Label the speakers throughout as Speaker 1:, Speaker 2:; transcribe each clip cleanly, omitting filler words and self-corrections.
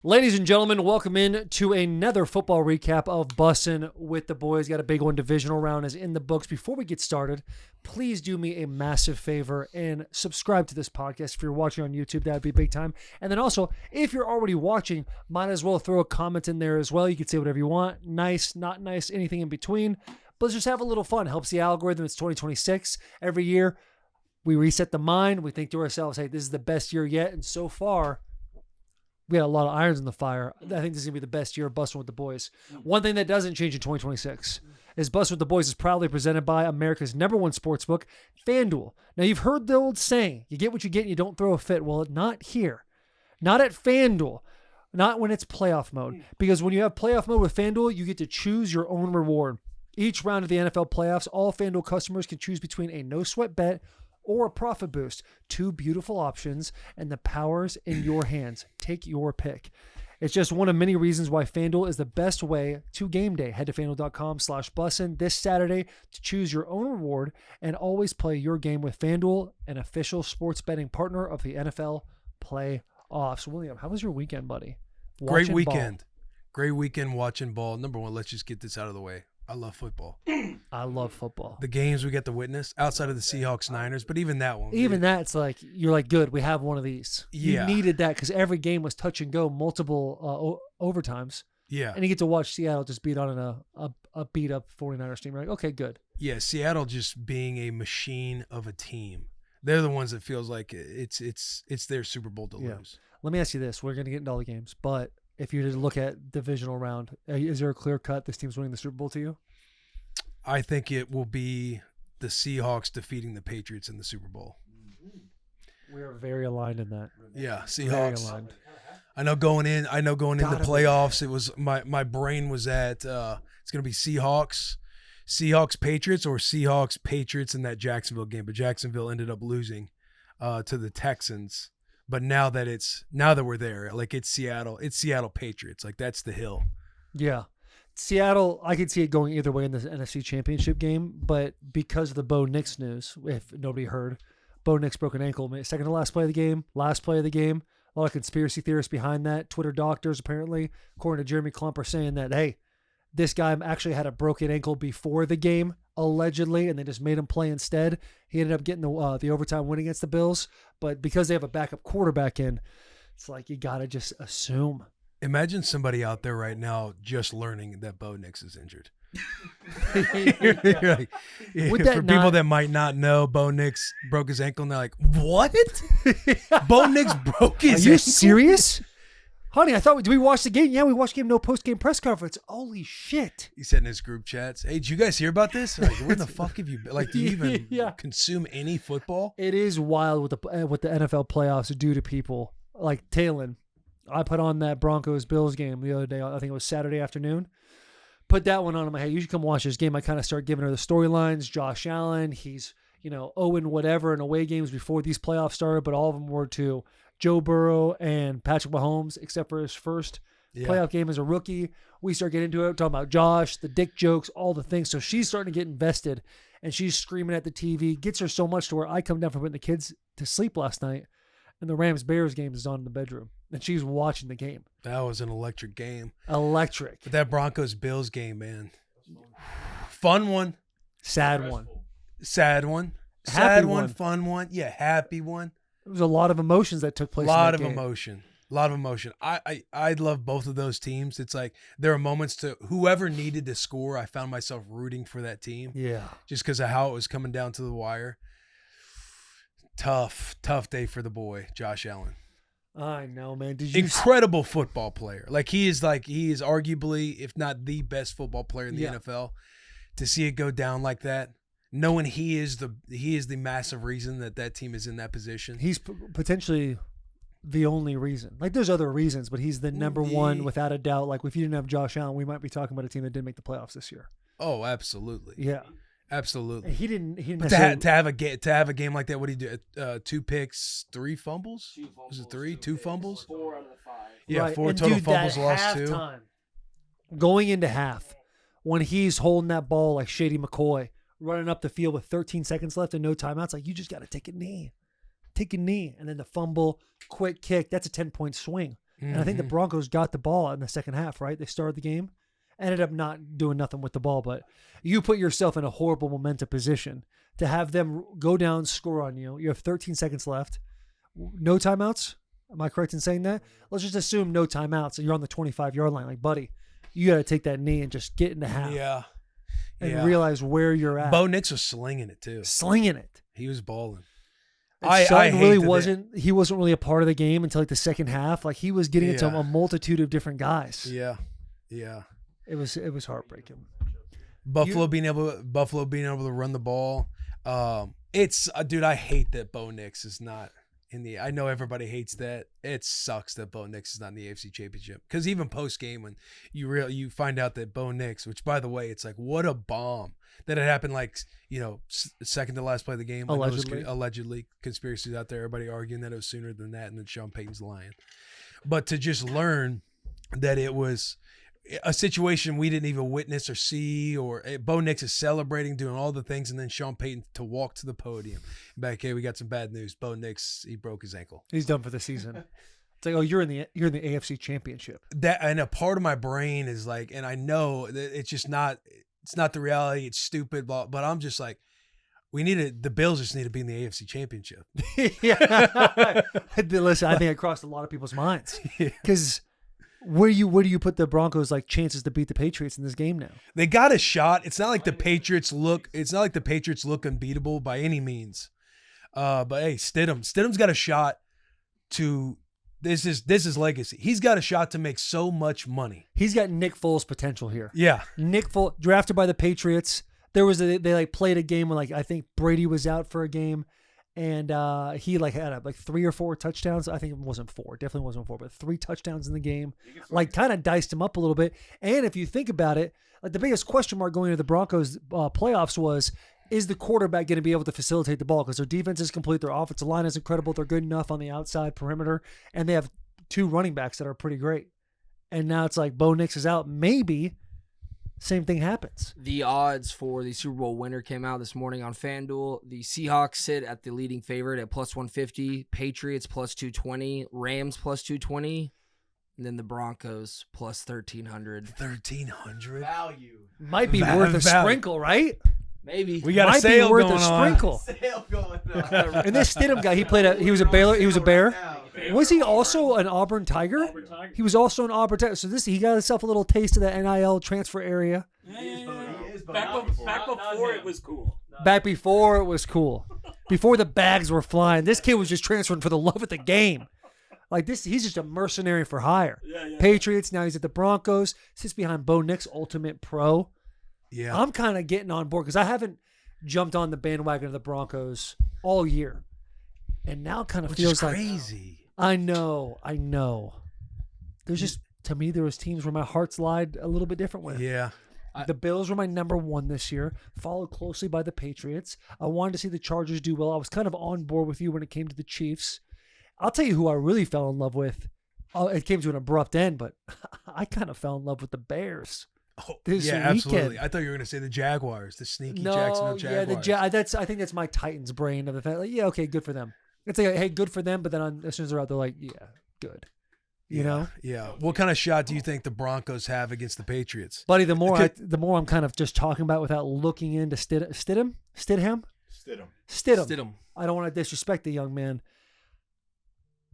Speaker 1: Ladies and gentlemen, welcome in to another football recap of Bussin with the boys. Got a big one. Divisional round is in the books. Before we get started, please do me a massive favor and subscribe to this podcast. If you're watching on YouTube, that would be big time. And then also, if you're already watching, might as well throw a comment in there as well. You can say whatever you want. Nice, not nice, anything in between. But let's just have a little fun. Helps the algorithm. It's 2026. Every year, we reset the mind. We think to ourselves, hey, this is the best year yet. And so far, we got a lot of irons in the fire. I think this is going to be the best year of Bussin' with the Boys. One thing that doesn't change in 2026 is Bussin' with the Boys is proudly presented by America's #1 sportsbook, FanDuel. Now, you've heard the old saying, you get what you get and you don't throw a fit. Well, not here. Not at FanDuel. Not when it's playoff mode. Because when you have playoff mode with FanDuel, you get to choose your own reward. Each round of the NFL playoffs, all FanDuel customers can choose between a no-sweat bet or a profit boost. Two beautiful options, and the power's in your hands. Take your pick. It's just one of many reasons why FanDuel is the best way to game day. Head to FanDuel.com/Bussin this Saturday to choose your own reward and always play your game with FanDuel, an official sports betting partner of the NFL playoffs. William, how was your weekend, buddy?
Speaker 2: Great weekend. Great weekend watching ball. Number one, let's just get this out of the way. I love football.
Speaker 1: I love football.
Speaker 2: The games we get to witness outside of the Seahawks Niners, but even that one.
Speaker 1: Even that's like, you're like, good, we have one of these.
Speaker 2: Yeah.
Speaker 1: You needed that because every game was touch and go, multiple overtimes.
Speaker 2: Yeah.
Speaker 1: And you get to watch Seattle just beat on a beat up 49ers team. You're like, okay, good.
Speaker 2: Yeah, Seattle just being a machine of a team. They're the ones that feels like it's their Super Bowl to lose.
Speaker 1: Let me ask you this. We're going to get into all the games, but if you were to look at divisional round, is there a clear cut this team's winning the Super Bowl to you?
Speaker 2: I think it will be the Seahawks defeating the Patriots in the Super Bowl.
Speaker 1: We are very aligned in that.
Speaker 2: Yeah,
Speaker 1: Very
Speaker 2: Seahawks.
Speaker 1: aligned.
Speaker 2: I know going into
Speaker 1: Gotta be.
Speaker 2: playoffs, it was my brain was at it's going to be Seahawks Patriots or Seahawks Patriots in that Jacksonville game, but Jacksonville ended up losing to the Texans. But now that we're there, like it's Seattle Patriots, like that's the hill.
Speaker 1: Yeah. Seattle, I could see it going either way in the NFC Championship game, but because of the Bo Nix news, if nobody heard, Bo Nix broke an ankle, second to last play of the game, last play of the game. A lot of conspiracy theorists behind that. Twitter doctors, apparently, according to Jeremy Klump, are saying that, hey, this guy actually had a broken ankle before the game, allegedly, and they just made him play instead. He ended up getting the overtime win against the Bills, but because they have a backup quarterback in, it's like you got to just assume.
Speaker 2: Imagine somebody out there right now just learning that Bo Nix is injured.
Speaker 1: Would that
Speaker 2: For people that might not know, Bo Nix broke his ankle, and they're like, what? Bo Nix broke his ankle?
Speaker 1: Are you serious? Honey, did we watch the game? Yeah, we watched the game, no post-game press conference. Holy shit.
Speaker 2: He said in his group chats, hey, did you guys hear about this? Like, where the fuck have you been? Like, do you even consume any football?
Speaker 1: It is wild what the NFL playoffs do to people. Like Talon, I put on that Broncos-Bills game the other day. I think it was Saturday afternoon. Put that one on in my head. You should come watch this game. I kind of start giving her the storylines. Josh Allen, he's, 0 and whatever in away games before these playoffs started, but all of them were to Joe Burrow and Patrick Mahomes, except for his first playoff game as a rookie. We start getting into it, talking about Josh, the dick jokes, all the things. So she's starting to get invested, and she's screaming at the TV. Gets her so much to where I come down from putting the kids to sleep last night, and the Rams-Bears game is on in the bedroom, and she's watching the game.
Speaker 2: That was an electric game.
Speaker 1: Electric.
Speaker 2: But that Broncos-Bills game, man. Fun one.
Speaker 1: Sad one.
Speaker 2: Sad one.
Speaker 1: Happy
Speaker 2: Sad
Speaker 1: one.
Speaker 2: one. Fun one. Yeah, happy one.
Speaker 1: There was a lot of emotions that took place.
Speaker 2: A lot
Speaker 1: in that
Speaker 2: of
Speaker 1: game.
Speaker 2: emotion. A lot of emotion. I love both of those teams. It's like there are moments to whoever needed to score, I found myself rooting for that team.
Speaker 1: Yeah.
Speaker 2: Just because of how it was coming down to the wire. Tough day for the boy, Josh Allen.
Speaker 1: I know, man. Did you
Speaker 2: Incredible football player. He is arguably, if not the best football player in the NFL. To see it go down like that, knowing he is the massive reason that team is in that position.
Speaker 1: He's potentially the only reason. Like, there's other reasons, but he's the number one without a doubt. Like, if you didn't have Josh Allen, we might be talking about a team that didn't make the playoffs this year.
Speaker 2: Oh, absolutely.
Speaker 1: Yeah.
Speaker 2: Absolutely.
Speaker 1: He didn't
Speaker 2: But to have a game like that, what did he do? 2 picks, 3 fumbles? Was it 3? 2 fumbles?
Speaker 3: 4 out of the 5.
Speaker 2: Yeah,
Speaker 1: right.
Speaker 2: 4
Speaker 1: And
Speaker 2: total
Speaker 1: dude,
Speaker 2: fumbles,
Speaker 1: that
Speaker 2: lost 2.
Speaker 1: halftime, going into half, when he's holding that ball like Shady McCoy, running up the field with 13 seconds left and no timeouts, like, you just got to take a knee. And then the fumble, quick kick, that's a 10-point swing. And I think the Broncos got the ball in the second half, right? They started the game, ended up not doing nothing with the ball, but you put yourself in a horrible momentum position to have them go down, score on you. You have 13 seconds left. No timeouts? Am I correct in saying that? Let's just assume no timeouts and you're on the 25-yard line. Like, buddy, you got to take that knee and just get into half.
Speaker 2: Yeah.
Speaker 1: And realize where you're at.
Speaker 2: Bo Nix was slinging it, too.
Speaker 1: Slinging it.
Speaker 2: He was balling.
Speaker 1: Sutton really wasn't. He wasn't really a part of the game until like the second half. Like he was getting into a multitude of different guys.
Speaker 2: Yeah.
Speaker 1: It was heartbreaking.
Speaker 2: Buffalo being able to run the ball. Dude, I hate that Bo Nix is not in the. I know everybody hates that. It sucks that Bo Nix is not in the AFC Championship, because even post game when you find out that Bo Nix, which by the way, it's like what a bomb that it happened, like, second to last play of the game. Allegedly, conspiracies out there, everybody arguing that it was sooner than that, and then Sean Payton's lying. But to just learn that it was a situation we didn't even witness or see, or Bo Nix is celebrating, doing all the things, and then Sean Payton to walk to the podium. Back here, we got some bad news. Bo Nix, he broke his ankle.
Speaker 1: He's done for the season. It's like, oh, you're in the AFC Championship.
Speaker 2: That, and a part of my brain is like, and I know that it's just not. It's not the reality. It's stupid, but I'm just like, the Bills just need to be in the AFC Championship.
Speaker 1: Yeah. Listen, I think it crossed a lot of people's minds, because where do you put the Broncos like chances to beat the Patriots in this game now? They
Speaker 2: got a shot. It's not like the Patriots look. It's not like the Patriots look unbeatable by any means. But hey, Stidham's got a shot to. This is legacy. He's got a shot to make so much money.
Speaker 1: He's got Nick Foles potential here.
Speaker 2: Yeah.
Speaker 1: Nick Foles, drafted by the Patriots. They played a game when I think Brady was out for a game, and he had 3 or 4 touchdowns. I think it wasn't 4. Definitely wasn't 4, but 3 touchdowns in the game. Kind of diced him up a little bit. And if you think about it, the biggest question mark going into the Broncos playoffs was, is the quarterback going to be able to facilitate the ball? Because their defense is complete, their offensive line is incredible, they're good enough on the outside perimeter, and they have 2 running backs that are pretty great. And now it's like Bo Nix is out. Maybe same thing happens.
Speaker 3: The odds for the Super Bowl winner came out this morning on FanDuel. The Seahawks sit at the leading favorite at plus 150, Patriots plus 220, Rams plus 220, and then the Broncos plus 1,300.
Speaker 2: 1,300?
Speaker 3: Value.
Speaker 1: Might be worth a sprinkle, right?
Speaker 3: Maybe.
Speaker 2: We got a sale going on.
Speaker 3: Sale going on.
Speaker 1: And this Stidham guy, he was a Bear. Was he also an Auburn Tiger? He was also an Auburn Tiger. So he got himself a little taste of that NIL transfer area.
Speaker 4: Back before it was cool.
Speaker 1: Back before it was cool. Before the bags were flying. This kid was just transferring for the love of the game. Like this, he's just a mercenary for hire. Patriots, now he's at the Broncos. Sits behind Bo Nix, Ultimate Pro.
Speaker 2: Yeah,
Speaker 1: I'm kind of getting on board because I haven't jumped on the bandwagon of the Broncos all year, and now kind of feels like
Speaker 2: crazy.
Speaker 1: I know. There's just, to me, there was teams where my heart's lied a little bit different with.
Speaker 2: Yeah,
Speaker 1: the Bills were my number 1 this year, followed closely by the Patriots. I wanted to see the Chargers do well. I was kind of on board with you when it came to the Chiefs. I'll tell you who I really fell in love with. It came to an abrupt end, but I kind of fell in love with the Bears. This weekend.
Speaker 2: Absolutely. I thought you were going to say the Jaguars, the sneaky Jacksonville Jaguars.
Speaker 1: I think that's my Titans brain of the fact. Like, yeah, okay, good for them. It's like, hey, good for them, but then as soon as they're out, they're like, yeah, good. You know?
Speaker 2: Yeah. What kind of shot do you think the Broncos have against the Patriots?
Speaker 1: Buddy, the more I'm kind of just talking about without looking into Stidham. I don't want to disrespect the young man.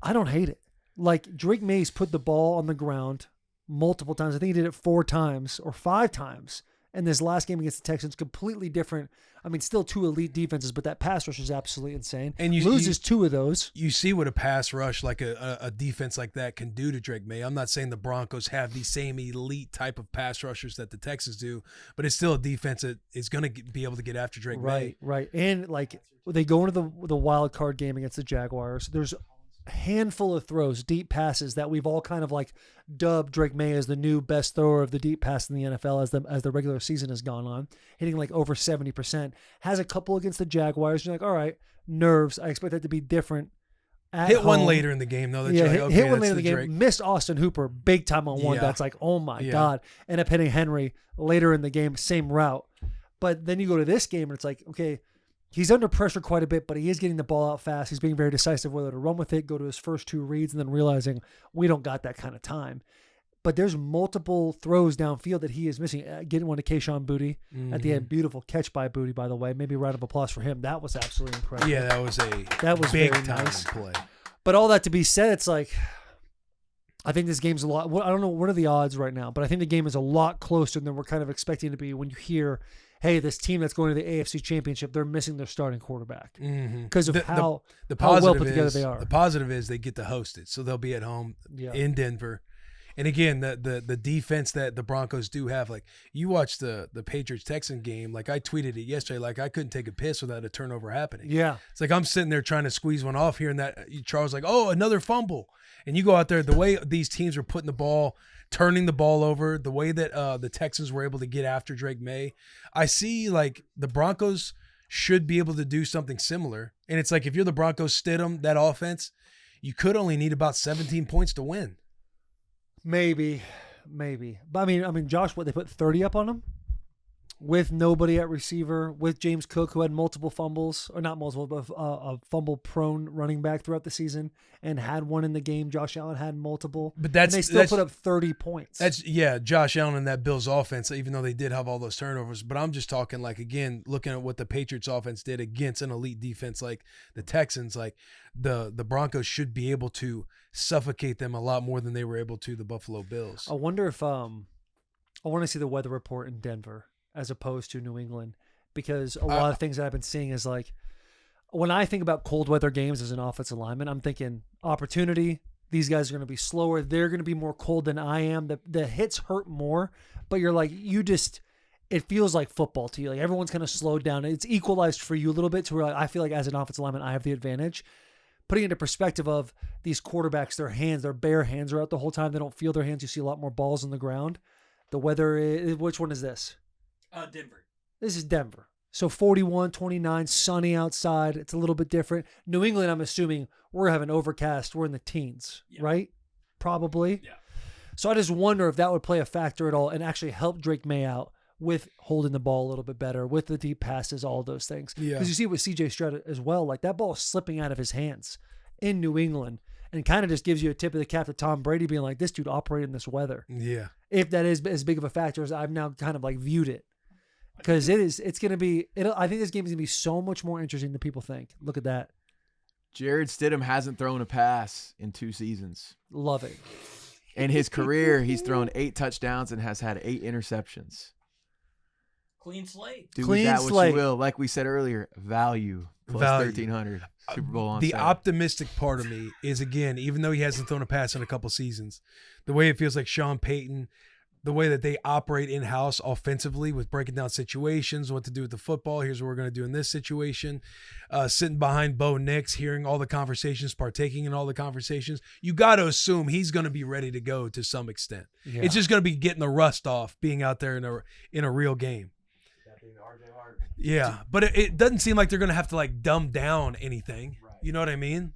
Speaker 1: I don't hate it. Like, Drake Mays put the ball on the ground multiple times. I think he did it 4 times or 5 times. And this last game against the Texans, completely different. I mean, still 2 elite defenses, but that pass rush is absolutely insane. And you loses 2 of those.
Speaker 2: You see what a pass rush like a defense like that can do to Drake May. I'm not saying the Broncos have the same elite type of pass rushers that the Texans do, but it's still a defense that is going to be able to get after Drake May.
Speaker 1: Right. And like they go into the wild card game against the Jaguars. There's handful of throws, deep passes that we've all kind of like dubbed Drake May as the new best thrower of the deep pass in the NFL as the regular season has gone on, hitting like over 70%. Has a couple against the Jaguars. You're like, all right, nerves. I expect that to be different.
Speaker 2: Hit one later in the game though.
Speaker 1: Hit one later in the game. Drake. Missed Austin Hooper big time on one. That's like, oh my God. End up hitting Henry later in the game, same route. But then you go to this game and it's like, okay, he's under pressure quite a bit, but he is getting the ball out fast. He's being very decisive whether to run with it, go to his first 2 reads, and then realizing we don't got that kind of time. But there's multiple throws downfield that he is missing. Getting one to Keyshawn Boutte at the end. Beautiful catch by Boutte, by the way. Maybe a round of applause for him. That was absolutely incredible.
Speaker 2: Yeah, that was big
Speaker 1: very
Speaker 2: time
Speaker 1: nice.
Speaker 2: play.
Speaker 1: But all that to be said, it's like, I think this game's a lot. I don't know what are the odds right now, but I think the game is a lot closer than we're kind of expecting it to be when you hear, hey, this team that's going to the AFC Championship, they're missing their starting quarterback because of how well put together they are.
Speaker 2: The positive is they get to host it, so they'll be at home in Denver. And again, the defense that the Broncos do have, like you watched the Patriots-Texan game, like I tweeted it yesterday, like I couldn't take a piss without a turnover happening.
Speaker 1: Yeah.
Speaker 2: It's like I'm sitting there trying to squeeze one off here, and that Charles like, oh, another fumble. And you go out there, the way these teams were putting the ball, turning the ball over, the way that the Texans were able to get after Drake May, I see like the Broncos should be able to do something similar. And it's like if you're the Broncos Stidham, that offense, you could only need about 17 points to win.
Speaker 1: Maybe. But I mean, Josh, they put 30 up on him with nobody at receiver, with James Cook, who had multiple fumbles, or not multiple, but a fumble-prone running back throughout the season, and had one in the game. Josh Allen had multiple,
Speaker 2: but
Speaker 1: and they still put up 30 points.
Speaker 2: Josh Allen and that Bills offense, even though they did have all those turnovers. But I'm just talking like, again, looking at what the Patriots offense did against an elite defense like the Texans, like the Broncos should be able to suffocate them a lot more than they were able to the Buffalo Bills.
Speaker 1: I wonder if I want to see the weather report in Denver as opposed to New England, because a lot of things that I've been seeing is like, when I think about cold weather games as an offensive lineman, I'm thinking opportunity. These guys are going to be slower. They're going to be more cold than I am. The hits hurt more, but you're like, it feels like football to you. Like everyone's kind of slowed down. It's equalized for you a little bit to where I feel like as an offensive lineman, I have the advantage. Putting into perspective of these quarterbacks, their bare hands are out the whole time. They don't feel their hands. You see a lot more balls on the ground. The weather, which one is this?
Speaker 4: Denver.
Speaker 1: This is Denver. So 41, 29, sunny outside. It's a little bit different. New England, I'm assuming we're having overcast. We're in the teens, right? Probably. Yeah. So I just wonder if that would play a factor at all and actually help Drake May out with holding the ball a little bit better, with the deep passes, all those things. Yeah. Because you see with CJ Stroud as well, like that ball is slipping out of his hands in New England, and kind of just gives you a tip of the cap to Tom Brady being like, this dude operated in this weather. Yeah. If that is as big of a factor as I've now kind of like viewed it. Because it's going to be, I think this game is going to be so much more interesting than people think. Look at that.
Speaker 5: Jared Stidham hasn't thrown a pass in 2 seasons.
Speaker 1: Love it.
Speaker 5: In his career, he's thrown 8 touchdowns and has had 8 interceptions.
Speaker 4: Clean slate.
Speaker 5: Do with that what you will. Like we said earlier, value plus 1,300. Super Bowl on
Speaker 2: the
Speaker 5: sale.
Speaker 2: Optimistic part of me is, again, even though he hasn't thrown a pass in a couple seasons, the way it feels like Sean Payton, the way that they operate in-house offensively with breaking down situations, what to do with the football, here's what we're going to do in this situation, sitting behind Bo Nix, hearing all the conversations, partaking in all the conversations, you got to assume he's going to be ready to go to some extent. Yeah. It's just going to be getting the rust off, being out there in a real game. Yeah, but it doesn't seem like they're going to have to like dumb down anything. Right. You know what I mean?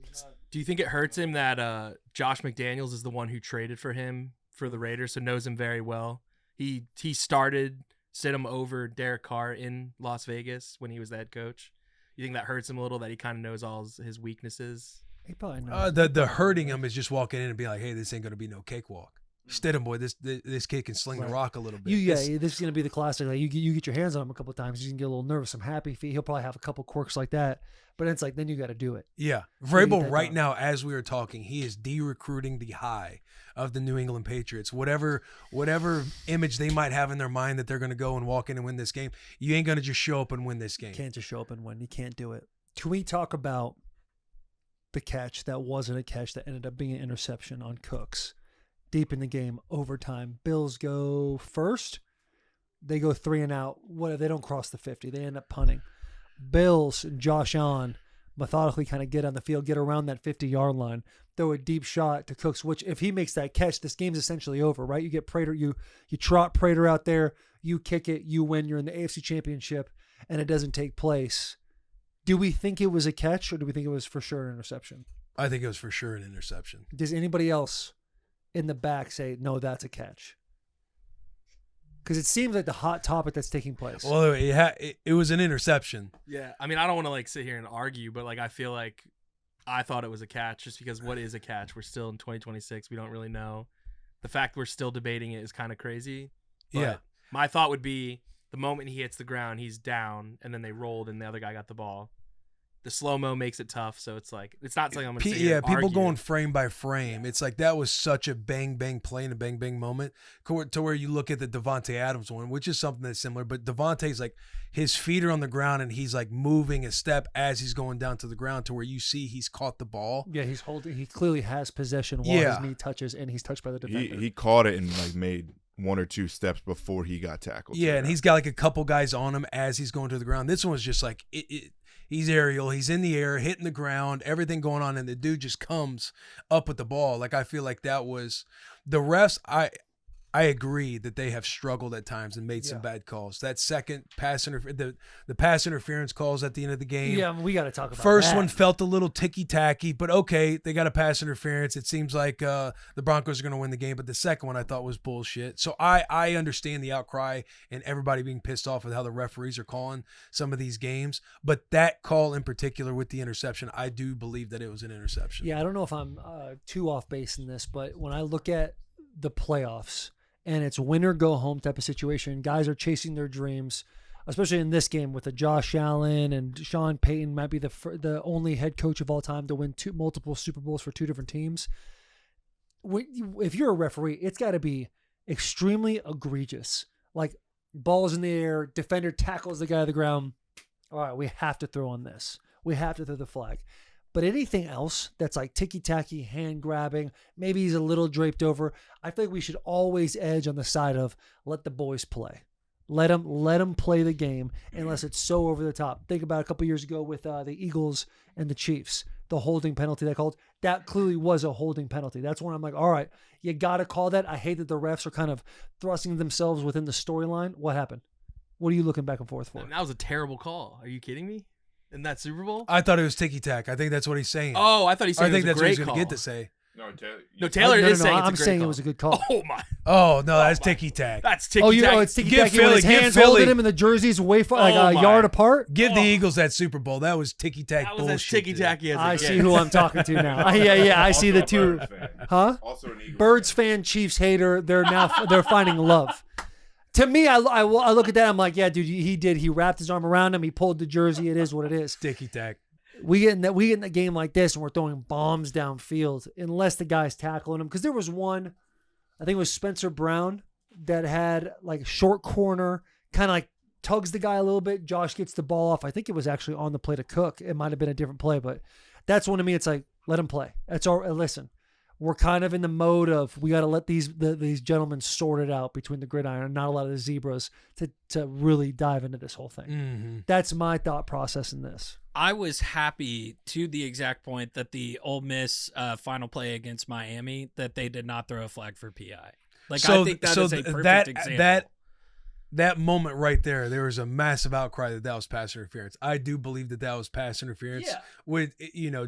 Speaker 6: Do you think it hurts him that Josh McDaniels is the one who traded for him for the Raiders, so knows him very well? He started Stidham over Derek Carr in Las Vegas when he was the head coach. You think that hurts him a little, that he kind of knows all his weaknesses?
Speaker 1: He probably knows.
Speaker 2: The hurting him is just walking in and being like, hey, this ain't going to be no cakewalk. Stidham, boy, this kid can sling the rock a little bit.
Speaker 1: This is going to be the classic. Like you get your hands on him a couple of times, you can get a little nervous. I'm happy. He'll probably have a couple quirks like that, but it's like then you got to do it.
Speaker 2: Yeah, Vrabel right now, as we are talking, he is de-recruiting the high of the New England Patriots. Whatever image they might have in their mind that they're going to go and walk in and win this game, you ain't going to just show up and win this game.
Speaker 1: You can't just show up and win. You can't do it. Can we talk about the catch that wasn't a catch that ended up being an interception on Cooks? Deep in the game, overtime. Bills go first. They go 3 and out. They don't cross the 50. They end up punting. Bills and Josh Allen methodically kind of get on the field, get around that 50-yard line, throw a deep shot to Cooks, which if he makes that catch, this game's essentially over, right? You get Prater, you trot Prater out there, you kick it, you win, you're in the AFC Championship, and it doesn't take place. Do we think it was a catch, or do we think it was for sure an interception?
Speaker 2: I think it was for sure an interception.
Speaker 1: Does anybody else in the back say, no, that's a catch? Because it seems like the hot topic that's taking place.
Speaker 2: Well, it was an interception.
Speaker 6: Yeah, I mean, I don't want to like sit here and argue, but like I feel like I thought it was a catch just because what is a catch? We're still in 2026. We don't really know. The fact we're still debating it is kind of crazy. But
Speaker 2: Yeah.
Speaker 6: my thought would be the moment he hits the ground, he's down, and then they rolled, and the other guy got the ball. The slow-mo makes it tough, so it's like it's not something I'm going to say.
Speaker 2: Yeah, people going frame by frame. It's like that was such a bang play and a bang moment to where you look at the Devontae Adams one, which is something that's similar. But Devontae's like his feet are on the ground and he's like moving a step as he's going down to the ground to where you see he's caught the ball.
Speaker 1: Yeah, he's holding. He clearly has possession while his knee touches, and he's touched by the defender.
Speaker 7: He caught it and like made 1 or 2 steps before he got tackled.
Speaker 2: Yeah, and he's got like a couple guys on him as he's going to the ground. This one was just like he's aerial. He's in the air, hitting the ground, everything going on, and the dude just comes up with the ball. Like I feel like that was the refs. I agree that they have struggled at times and made some bad calls. That second pass the pass interference calls at the end of the game.
Speaker 1: Yeah, we got to talk about
Speaker 2: First
Speaker 1: that.
Speaker 2: one felt a little ticky-tacky, but okay, they got a pass interference. It seems like the Broncos are going to win the game, but the second one I thought was bullshit. So I understand the outcry and everybody being pissed off with how the referees are calling some of these games, but that call in particular with the interception, I do believe that it was an interception.
Speaker 1: Yeah, I don't know if I'm too off base in this, but when I look at the playoffs and it's win or go home type of situation, guys are chasing their dreams, especially in this game with a Josh Allen and Sean Payton might be the only head coach of all time to win multiple Super Bowls for 2 different teams. If you're a referee, it's got to be extremely egregious. Like balls in the air, defender tackles the guy to the ground. All right, we have to throw on this. We have to throw the flag. But anything else that's like ticky-tacky, hand-grabbing, maybe he's a little draped over, I feel like we should always edge on the side of let the boys play. Let them play the game unless it's so over the top. Think about a couple years ago with the Eagles and the Chiefs, the holding penalty they called. That clearly was a holding penalty. That's when I'm like, all right, you got to call that. I hate that the refs are kind of thrusting themselves within the storyline. What happened? What are you looking back and forth for?
Speaker 6: That was a terrible call. Are you kidding me? In that Super Bowl?
Speaker 2: I thought it was ticky-tack. I think that's what he's saying.
Speaker 6: Oh, I thought he said it was a
Speaker 2: that's what
Speaker 6: great
Speaker 2: he's going
Speaker 6: call.
Speaker 2: to get to say.
Speaker 6: No, Taylor is saying it's a
Speaker 1: I'm
Speaker 6: great
Speaker 1: saying
Speaker 6: call.
Speaker 1: it was a good call.
Speaker 6: Oh, my.
Speaker 2: Oh, no, that's ticky-tack.
Speaker 6: That's ticky-tack.
Speaker 1: Oh, it's ticky-tacky
Speaker 2: Give
Speaker 1: when his
Speaker 2: Philly- give
Speaker 1: hands
Speaker 2: Philly-
Speaker 1: holding him and the jerseys way far, like
Speaker 6: Oh
Speaker 1: a
Speaker 6: my.
Speaker 1: yard apart.
Speaker 2: Give the Eagles that Super Bowl. That was ticky-tack
Speaker 6: That was
Speaker 2: bullshit.
Speaker 6: as ticky-tacky as it
Speaker 1: I
Speaker 6: gets.
Speaker 1: see who I'm talking to now. Yeah, I see the two. Huh?
Speaker 7: Also an Eagles
Speaker 1: Birds fan, Chiefs hater. They're finding love. To me, I look at that. I'm like, yeah, dude, he wrapped his arm around him. He pulled the jersey. It is what it is.
Speaker 2: Ticky-tack.
Speaker 1: We get in the game like this and we're throwing bombs downfield unless the guy's tackling him. Because there was one, I think it was Spencer Brown, that had like short corner, kind of like tugs the guy a little bit. Josh gets the ball off. I think it was actually on the play to Cook. It might have been a different play, but that's one to me. It's like, let him play. That's all. Listen, we're kind of in the mode of we got to let these gentlemen sort it out between the gridiron and not a lot of the zebras to really dive into this whole thing.
Speaker 2: Mm-hmm.
Speaker 1: That's my thought process in this.
Speaker 8: I was happy to the exact point that the Ole Miss final play against Miami, that they did not throw a flag for PI. Like, I think that is a perfect example.
Speaker 2: That moment right there was a massive outcry that was pass interference. I do believe that was pass interference.
Speaker 8: Yeah.
Speaker 2: With,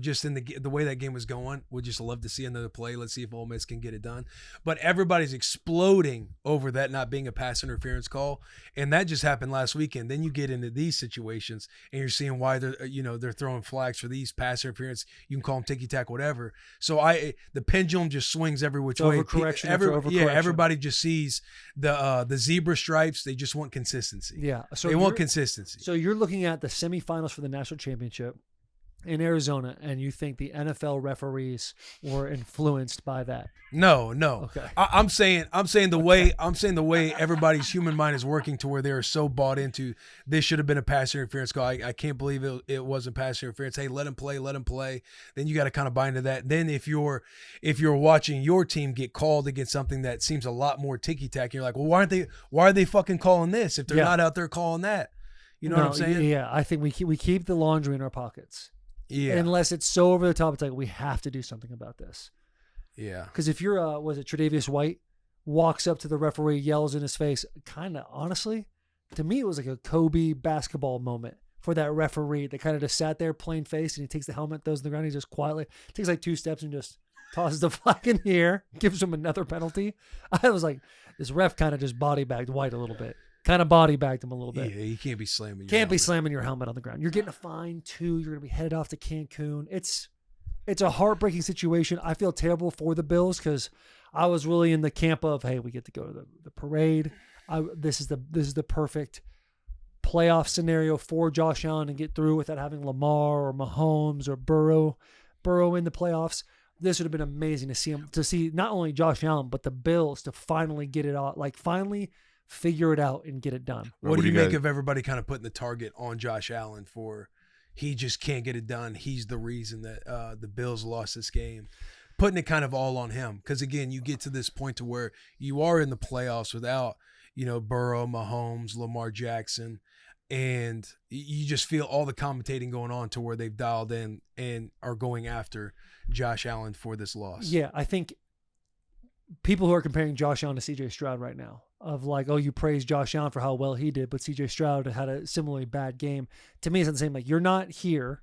Speaker 2: just in the way that game was going, we'd just love to see another play. Let's see if Ole Miss can get it done. But everybody's exploding over that not being a pass interference call, and that just happened last weekend. Then you get into these situations, and you're seeing why they're throwing flags for these pass interference. You can call them ticky tack, whatever. So the pendulum just swings every which way.
Speaker 1: Overcorrection after overcorrection.
Speaker 2: Yeah, everybody just sees the zebra stripes. They just want consistency.
Speaker 1: Yeah. So
Speaker 2: they want consistency.
Speaker 1: So you're looking at the semifinals for the national championship in Arizona, and you think the NFL referees were influenced by that?
Speaker 2: No.
Speaker 1: Okay.
Speaker 2: I'm saying the way everybody's human mind is working to where they are so bought into this should have been a pass interference call. I can't believe it wasn't pass interference. Hey, let him play. Then you got to kind of buy into that. Then if you're watching your team get called against something that seems a lot more ticky tack, you're like, well, why are they fucking calling this if they're not out there calling that? You know what I'm saying?
Speaker 1: Yeah, I think we keep the laundry in our pockets.
Speaker 2: Yeah.
Speaker 1: Unless it's so over the top, it's like we have to do something about this.
Speaker 2: Yeah.
Speaker 1: Because if you're, was it Tre'Davious White, walks up to the referee, yells in his face, kind of honestly, to me, it was like a Kobe basketball moment for that referee that kind of just sat there plain faced, and he takes the helmet, throws it on the ground, he just quietly takes like 2 steps and just tosses the flag in the air, gives him another penalty. I was like, this ref kind of just body bagged White a little bit. Kind of body bagged him a little bit.
Speaker 2: Yeah, you can't be slamming.
Speaker 1: Can't be slamming your helmet on the ground. You're getting a fine too. You're gonna be headed off to Cancun. It's a heartbreaking situation. I feel terrible for the Bills because I was really in the camp of, hey, we get to go to the parade. This is the perfect playoff scenario for Josh Allen and get through without having Lamar or Mahomes or Burrow in the playoffs. This would have been amazing to see not only Josh Allen but the Bills to finally get it out, like finally figure it out and get it done.
Speaker 2: What do you make of everybody kind of putting the target on Josh Allen for he just can't get it done? He's the reason that the Bills lost this game. Putting it kind of all on him because, again, you get to this point to where you are in the playoffs without, Burrow, Mahomes, Lamar Jackson, and you just feel all the commentating going on to where they've dialed in and are going after Josh Allen for this loss.
Speaker 1: Yeah, I think people who are comparing Josh Allen to C.J. Stroud right now, of like, oh, you praise Josh Allen for how well he did, but C.J. Stroud had a similarly bad game. To me, it's not the same. Like, you're not here.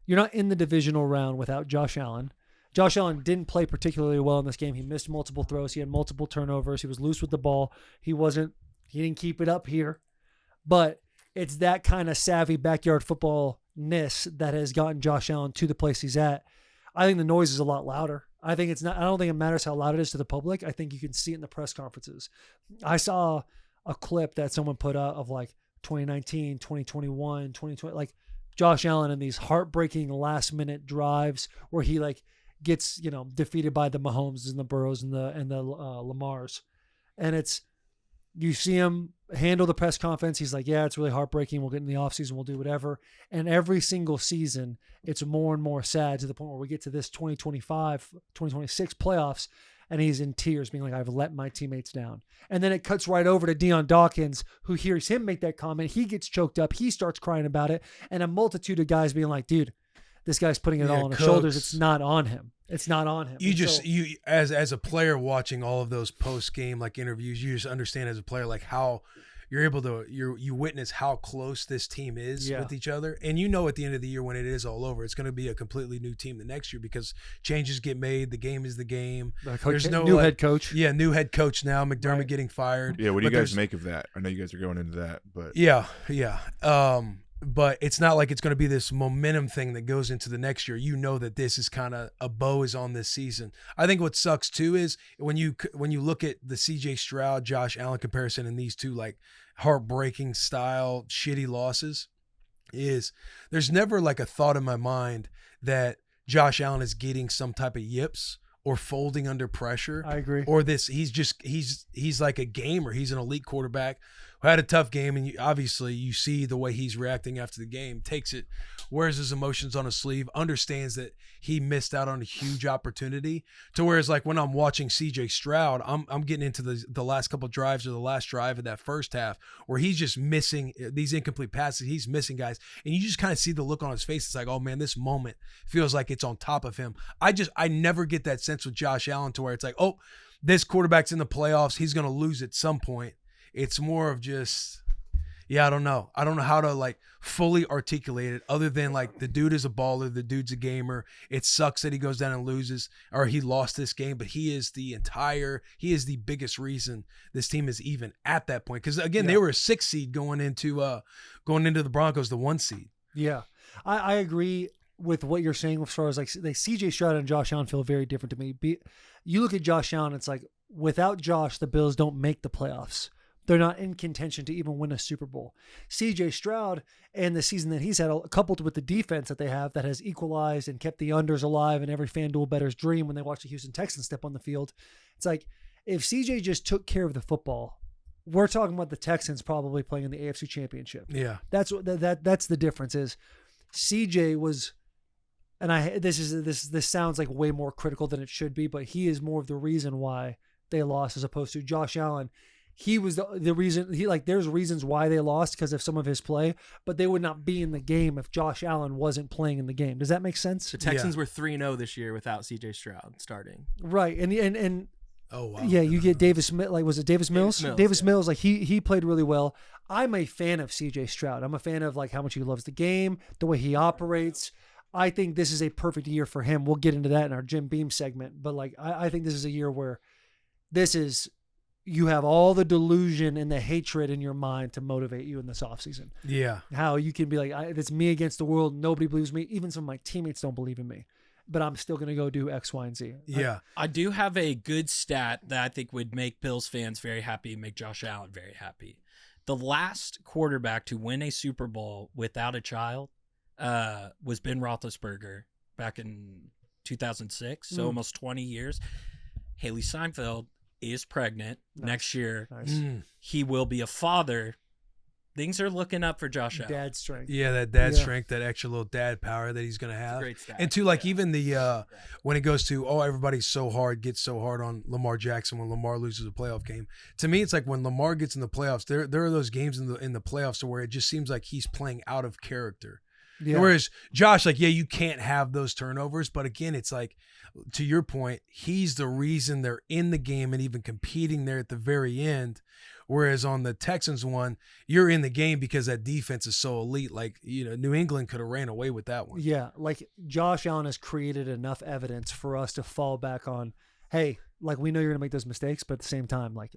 Speaker 1: You're not in the divisional round without Josh Allen. Josh Allen didn't play particularly well in this game. He missed multiple throws. He had multiple turnovers. He was loose with the ball. He didn't keep it up here. But it's that kind of savvy backyard football-ness that has gotten Josh Allen to the place he's at. I think the noise is a lot louder. I don't think it matters how loud it is to the public. I think you can see it in the press conferences. I saw a clip that someone put out of like 2019, 2021, 2020, like Josh Allen in these heartbreaking last minute drives where he like gets, defeated by the Mahomes and the Burrows and the Lamars. And you see him handle the press conference. He's like, yeah, it's really heartbreaking. We'll get in the offseason. We'll do whatever. And every single season, it's more and more sad to the point where we get to this 2025, 2026 playoffs, and he's in tears being like, I've let my teammates down. And then it cuts right over to Deion Dawkins, who hears him make that comment. He gets choked up. He starts crying about it. And a multitude of guys being like, dude, this guy's putting it all on his shoulders. It's not on him. It's not on him.
Speaker 2: You as a player watching all of those post game like interviews, you just understand as a player like how you're able to you witness how close this team is with each other, and at the end of the year when it is all over, it's going to be a completely new team the next year because changes get made. The game is the game.
Speaker 1: There's no new head coach.
Speaker 2: Yeah, new head coach now. McDermott getting fired.
Speaker 7: Yeah, what do you guys make of that? I know you guys are going into that, but
Speaker 2: yeah. But it's not like it's going to be this momentum thing that goes into the next year. You know that this is kind of a bow is on this season. I think what sucks too is when you look at the C.J. Stroud, Josh Allen comparison and these two like heartbreaking style shitty losses, is there's never like a thought in my mind that Josh Allen is getting some type of yips or folding under pressure.
Speaker 1: I agree.
Speaker 2: Or he's like a gamer. He's an elite quarterback who had a tough game, and you see the way he's reacting after the game, takes it, wears his emotions on his sleeve, understands that he missed out on a huge opportunity. To whereas like when I'm watching CJ Stroud, I'm getting into the last couple of drives or the last drive of that first half where he's just missing these incomplete passes. He's missing guys, and you just kind of see the look on his face. It's like, oh man, this moment feels like it's on top of him. I never get that sense with Josh Allen to where it's like, oh, this quarterback's in the playoffs, he's going to lose at some point. It's more of just, I don't know. I don't know how to like fully articulate it other than like the dude is a baller. The dude's a gamer. It sucks that he goes down and loses or he lost this game, but he is the biggest reason this team is even at that point. Cause again, they were a 6 seed going into the Broncos, the 1 seed.
Speaker 1: Yeah. I agree with what you're saying as far as like CJ Stroud and Josh Allen feel very different to me. You look at Josh Allen, it's like without Josh, the Bills don't make the playoffs. They're not in contention to even win a Super Bowl. CJ Stroud and the season that he's had, coupled with the defense that they have that has equalized and kept the unders alive and every FanDuel bettor's dream when they watch the Houston Texans step on the field. It's like if CJ just took care of the football, we're talking about the Texans probably playing in the AFC Championship.
Speaker 2: Yeah,
Speaker 1: that's the difference. Is CJ was, and this sounds like way more critical than it should be, but he is more of the reason why they lost as opposed to Josh Allen. He was the reason. There's reasons why they lost because of some of his play, but they would not be in the game if Josh Allen wasn't playing in the game. Does that make sense?
Speaker 6: The Texans were 3-0 this year without CJ Stroud starting.
Speaker 1: Right, and
Speaker 2: oh wow,
Speaker 1: yeah, you get Davis. Like was it Davis Mills? Davis Mills. Like he played really well. I'm a fan of CJ Stroud. I'm a fan of like how much he loves the game, the way he operates. I think this is a perfect year for him. We'll get into that in our Jim Beam segment. But like, I think this is a year where you have all the delusion and the hatred in your mind to motivate you in this offseason.
Speaker 2: Yeah.
Speaker 1: How you can be like, it's me against the world. Nobody believes me. Even some of my teammates don't believe in me. But I'm still going to go do X, Y, and Z.
Speaker 2: Yeah.
Speaker 8: I do have a good stat that I think would make Bills fans very happy, make Josh Allen very happy. The last quarterback to win a Super Bowl without a child was Ben Roethlisberger back in 2006, so almost 20 years. Haley Seinfeld is pregnant next year.
Speaker 1: Nice.
Speaker 8: He will be a father. Things are looking up for Josh Allen.
Speaker 1: Dad strength.
Speaker 2: Yeah, that dad strength, that extra little dad power that he's going to have.
Speaker 3: Great stat.
Speaker 2: And too, like even the when it goes to, everybody's so hard, gets so hard on Lamar Jackson when Lamar loses a playoff game. To me, it's like when Lamar gets in the playoffs, there are those games in the playoffs where it just seems like he's playing out of character.
Speaker 1: Yeah.
Speaker 2: Whereas Josh, like, you can't have those turnovers. But again, it's like, to your point, he's the reason they're in the game and even competing there at the very end. Whereas on the Texans one, you're in the game because that defense is so elite. Like, New England could have ran away with that one.
Speaker 1: Yeah, like Josh Allen has created enough evidence for us to fall back on, hey, like we know you're going to make those mistakes, but at the same time, like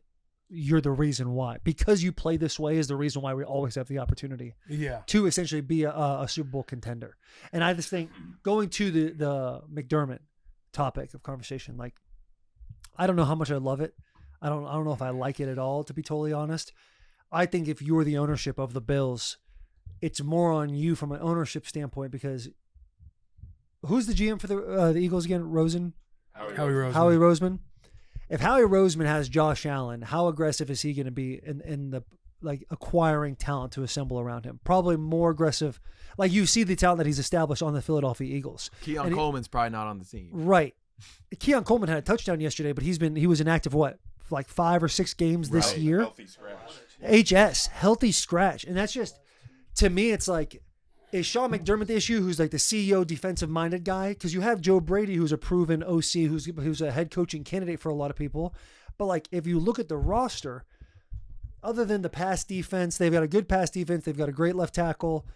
Speaker 1: you're the reason why. Because you play this way is the reason why we always have the opportunity to essentially be a Super Bowl contender. And I just think going to the McDermott topic of conversation, like I don't know how much I love it. I don't know if I like it at all, to be totally honest. I think if you're the ownership of the Bills, it's more on you from an ownership standpoint because who's the GM for the Eagles again?
Speaker 2: Howie Roseman.
Speaker 1: Howie Roseman. If Howie Roseman has Josh Allen, how aggressive is he going to be in the like acquiring talent to assemble around him? Probably more aggressive. Like you see the talent that he's established on the Philadelphia Eagles.
Speaker 5: Keon Coleman's probably not on the team.
Speaker 1: Right. Keon Coleman had a touchdown yesterday, but he was inactive like 5 or 6 games this year.
Speaker 7: Healthy scratch.
Speaker 1: Healthy scratch. And that's just, to me, it's like, is Sean McDermott the issue, who's like the CEO defensive-minded guy? Because you have Joe Brady, who's a proven OC, who's a head coaching candidate for a lot of people. But like, if you look at the roster, other than the pass defense, they've got a good pass defense, they've got a great left tackle,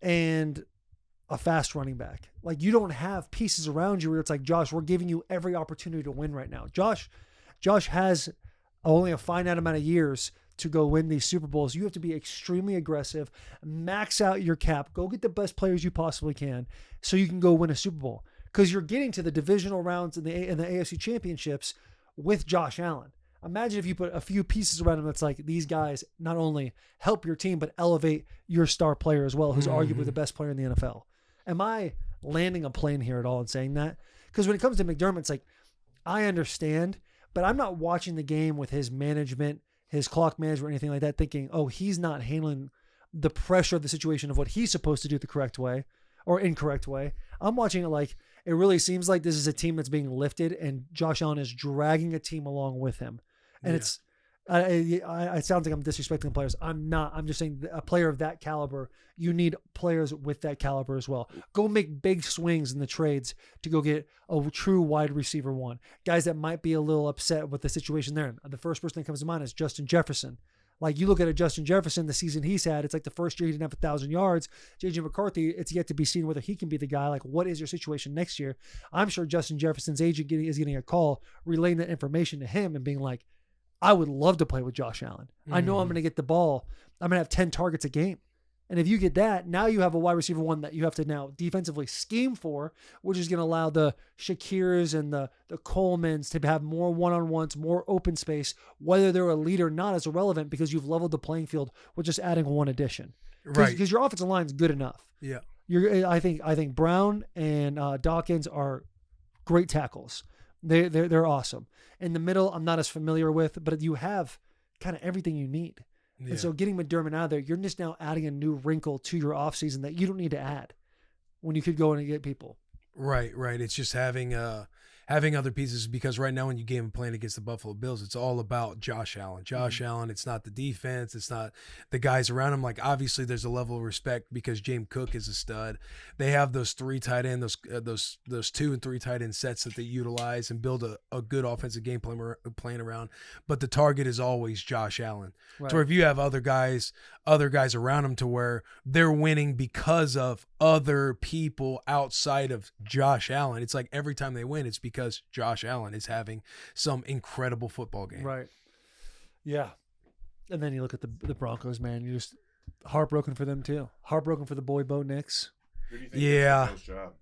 Speaker 1: and a fast running back. Like, you don't have pieces around you where it's like, Josh, we're giving you every opportunity to win right now. Josh has only a finite amount of years to go win these Super Bowls. You have to be extremely aggressive, max out your cap, go get the best players you possibly can so you can go win a Super Bowl. Because you're getting to the divisional rounds in the AFC championships with Josh Allen. Imagine if you put a few pieces around him that's like, these guys not only help your team, but elevate your star player as well, who's arguably the best player in the NFL. Am I landing a plane here at all in saying that? Because when it comes to McDermott, it's like, I understand, but I'm not watching the game with his management, his clock management, or anything like that, thinking, oh, he's not handling the pressure of the situation of what he's supposed to do the correct way or incorrect way. I'm watching it like it really seems like this is a team that's being lifted and Josh Allen is dragging a team along with him. And it's, it sounds like I'm disrespecting players. I'm not. I'm just saying a player of that caliber, you need players with that caliber as well. Go make big swings in the trades to go get a true wide receiver one. Guys that might be a little upset with the situation they're in. The first person that comes to mind is Justin Jefferson. Like, you look at a Justin Jefferson, the season he's had, it's like the first year he didn't have 1,000 yards. J.J. McCarthy, it's yet to be seen whether he can be the guy. Like, what is your situation next year? I'm sure Justin Jefferson's agent is getting a call, relaying that information to him and being like, I would love to play with Josh Allen. I know I'm going to get the ball. I'm going to have 10 targets a game. And if you get that, now you have a wide receiver one that you have to now defensively scheme for, which is going to allow the Shakirs and the Colemans to have more one-on-ones, more open space. Whether they're a lead or not is irrelevant because you've leveled the playing field with just adding one addition.
Speaker 2: Right.
Speaker 1: Because your offensive line is good enough.
Speaker 2: Yeah.
Speaker 1: I think Brown and Dawkins are great tackles. They're awesome. In the middle, I'm not as familiar with, but you have kind of everything you need. Yeah. And so getting McDermott out of there, you're just now adding a new wrinkle to your offseason that you don't need to add when you could go in and get people.
Speaker 2: Right. It's just having other pieces, because right now when you game plan against the Buffalo Bills, it's all about Josh Allen. Allen, it's not the defense, it's not the guys around him. Like, obviously there's a level of respect because James Cook is a stud. They have those 3 tight end, those 2 and 3 tight end sets that they utilize and build a good offensive game plan around. But the target is always Josh Allen. Right. So if you have other guys around him to where they're winning because of other people outside of Josh Allen. It's like every time they win, it's because Josh Allen is having some incredible football game.
Speaker 1: Right. Yeah. And then you look at the Broncos, man. You're just heartbroken for them too. Heartbroken for the boy Bo Nix.
Speaker 7: Who do you think
Speaker 2: Yeah.
Speaker 7: gets the Bills' job?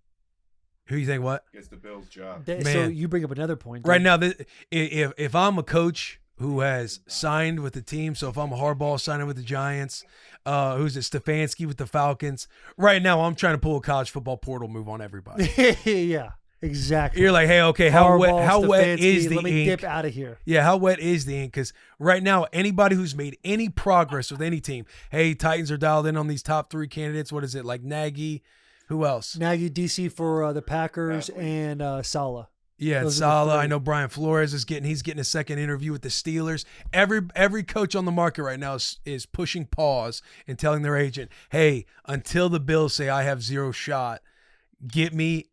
Speaker 2: Who you think what?
Speaker 7: Gets the Bills' job.
Speaker 1: So
Speaker 2: Man.
Speaker 1: you bring up another point.
Speaker 2: Right
Speaker 1: dude.
Speaker 2: now, if I'm a coach who has signed with the team, so if I'm a Harbaugh signing with the Giants, who's it, Stefanski with the Falcons, right now I'm trying to pull a college football portal move on everybody.
Speaker 1: Yeah, exactly.
Speaker 2: You're like, hey, okay, how wet
Speaker 1: Stefanski,
Speaker 2: is the
Speaker 1: let me
Speaker 2: ink?
Speaker 1: dip out of here.
Speaker 2: Yeah, how wet is the ink? Because right now, anybody who's made any progress with any team, hey, Titans are dialed in on these top 3 candidates. What is it, like Nagy? Who else?
Speaker 1: Nagy, DC for the Packers, and Saleh.
Speaker 2: Yeah,
Speaker 1: Those are the
Speaker 2: Saleh.
Speaker 1: 3.
Speaker 2: I know Brian Flores is getting a second interview with the Steelers. Every coach on the market right now is pushing pause and telling their agent, hey, until the Bills say I have 0 shot,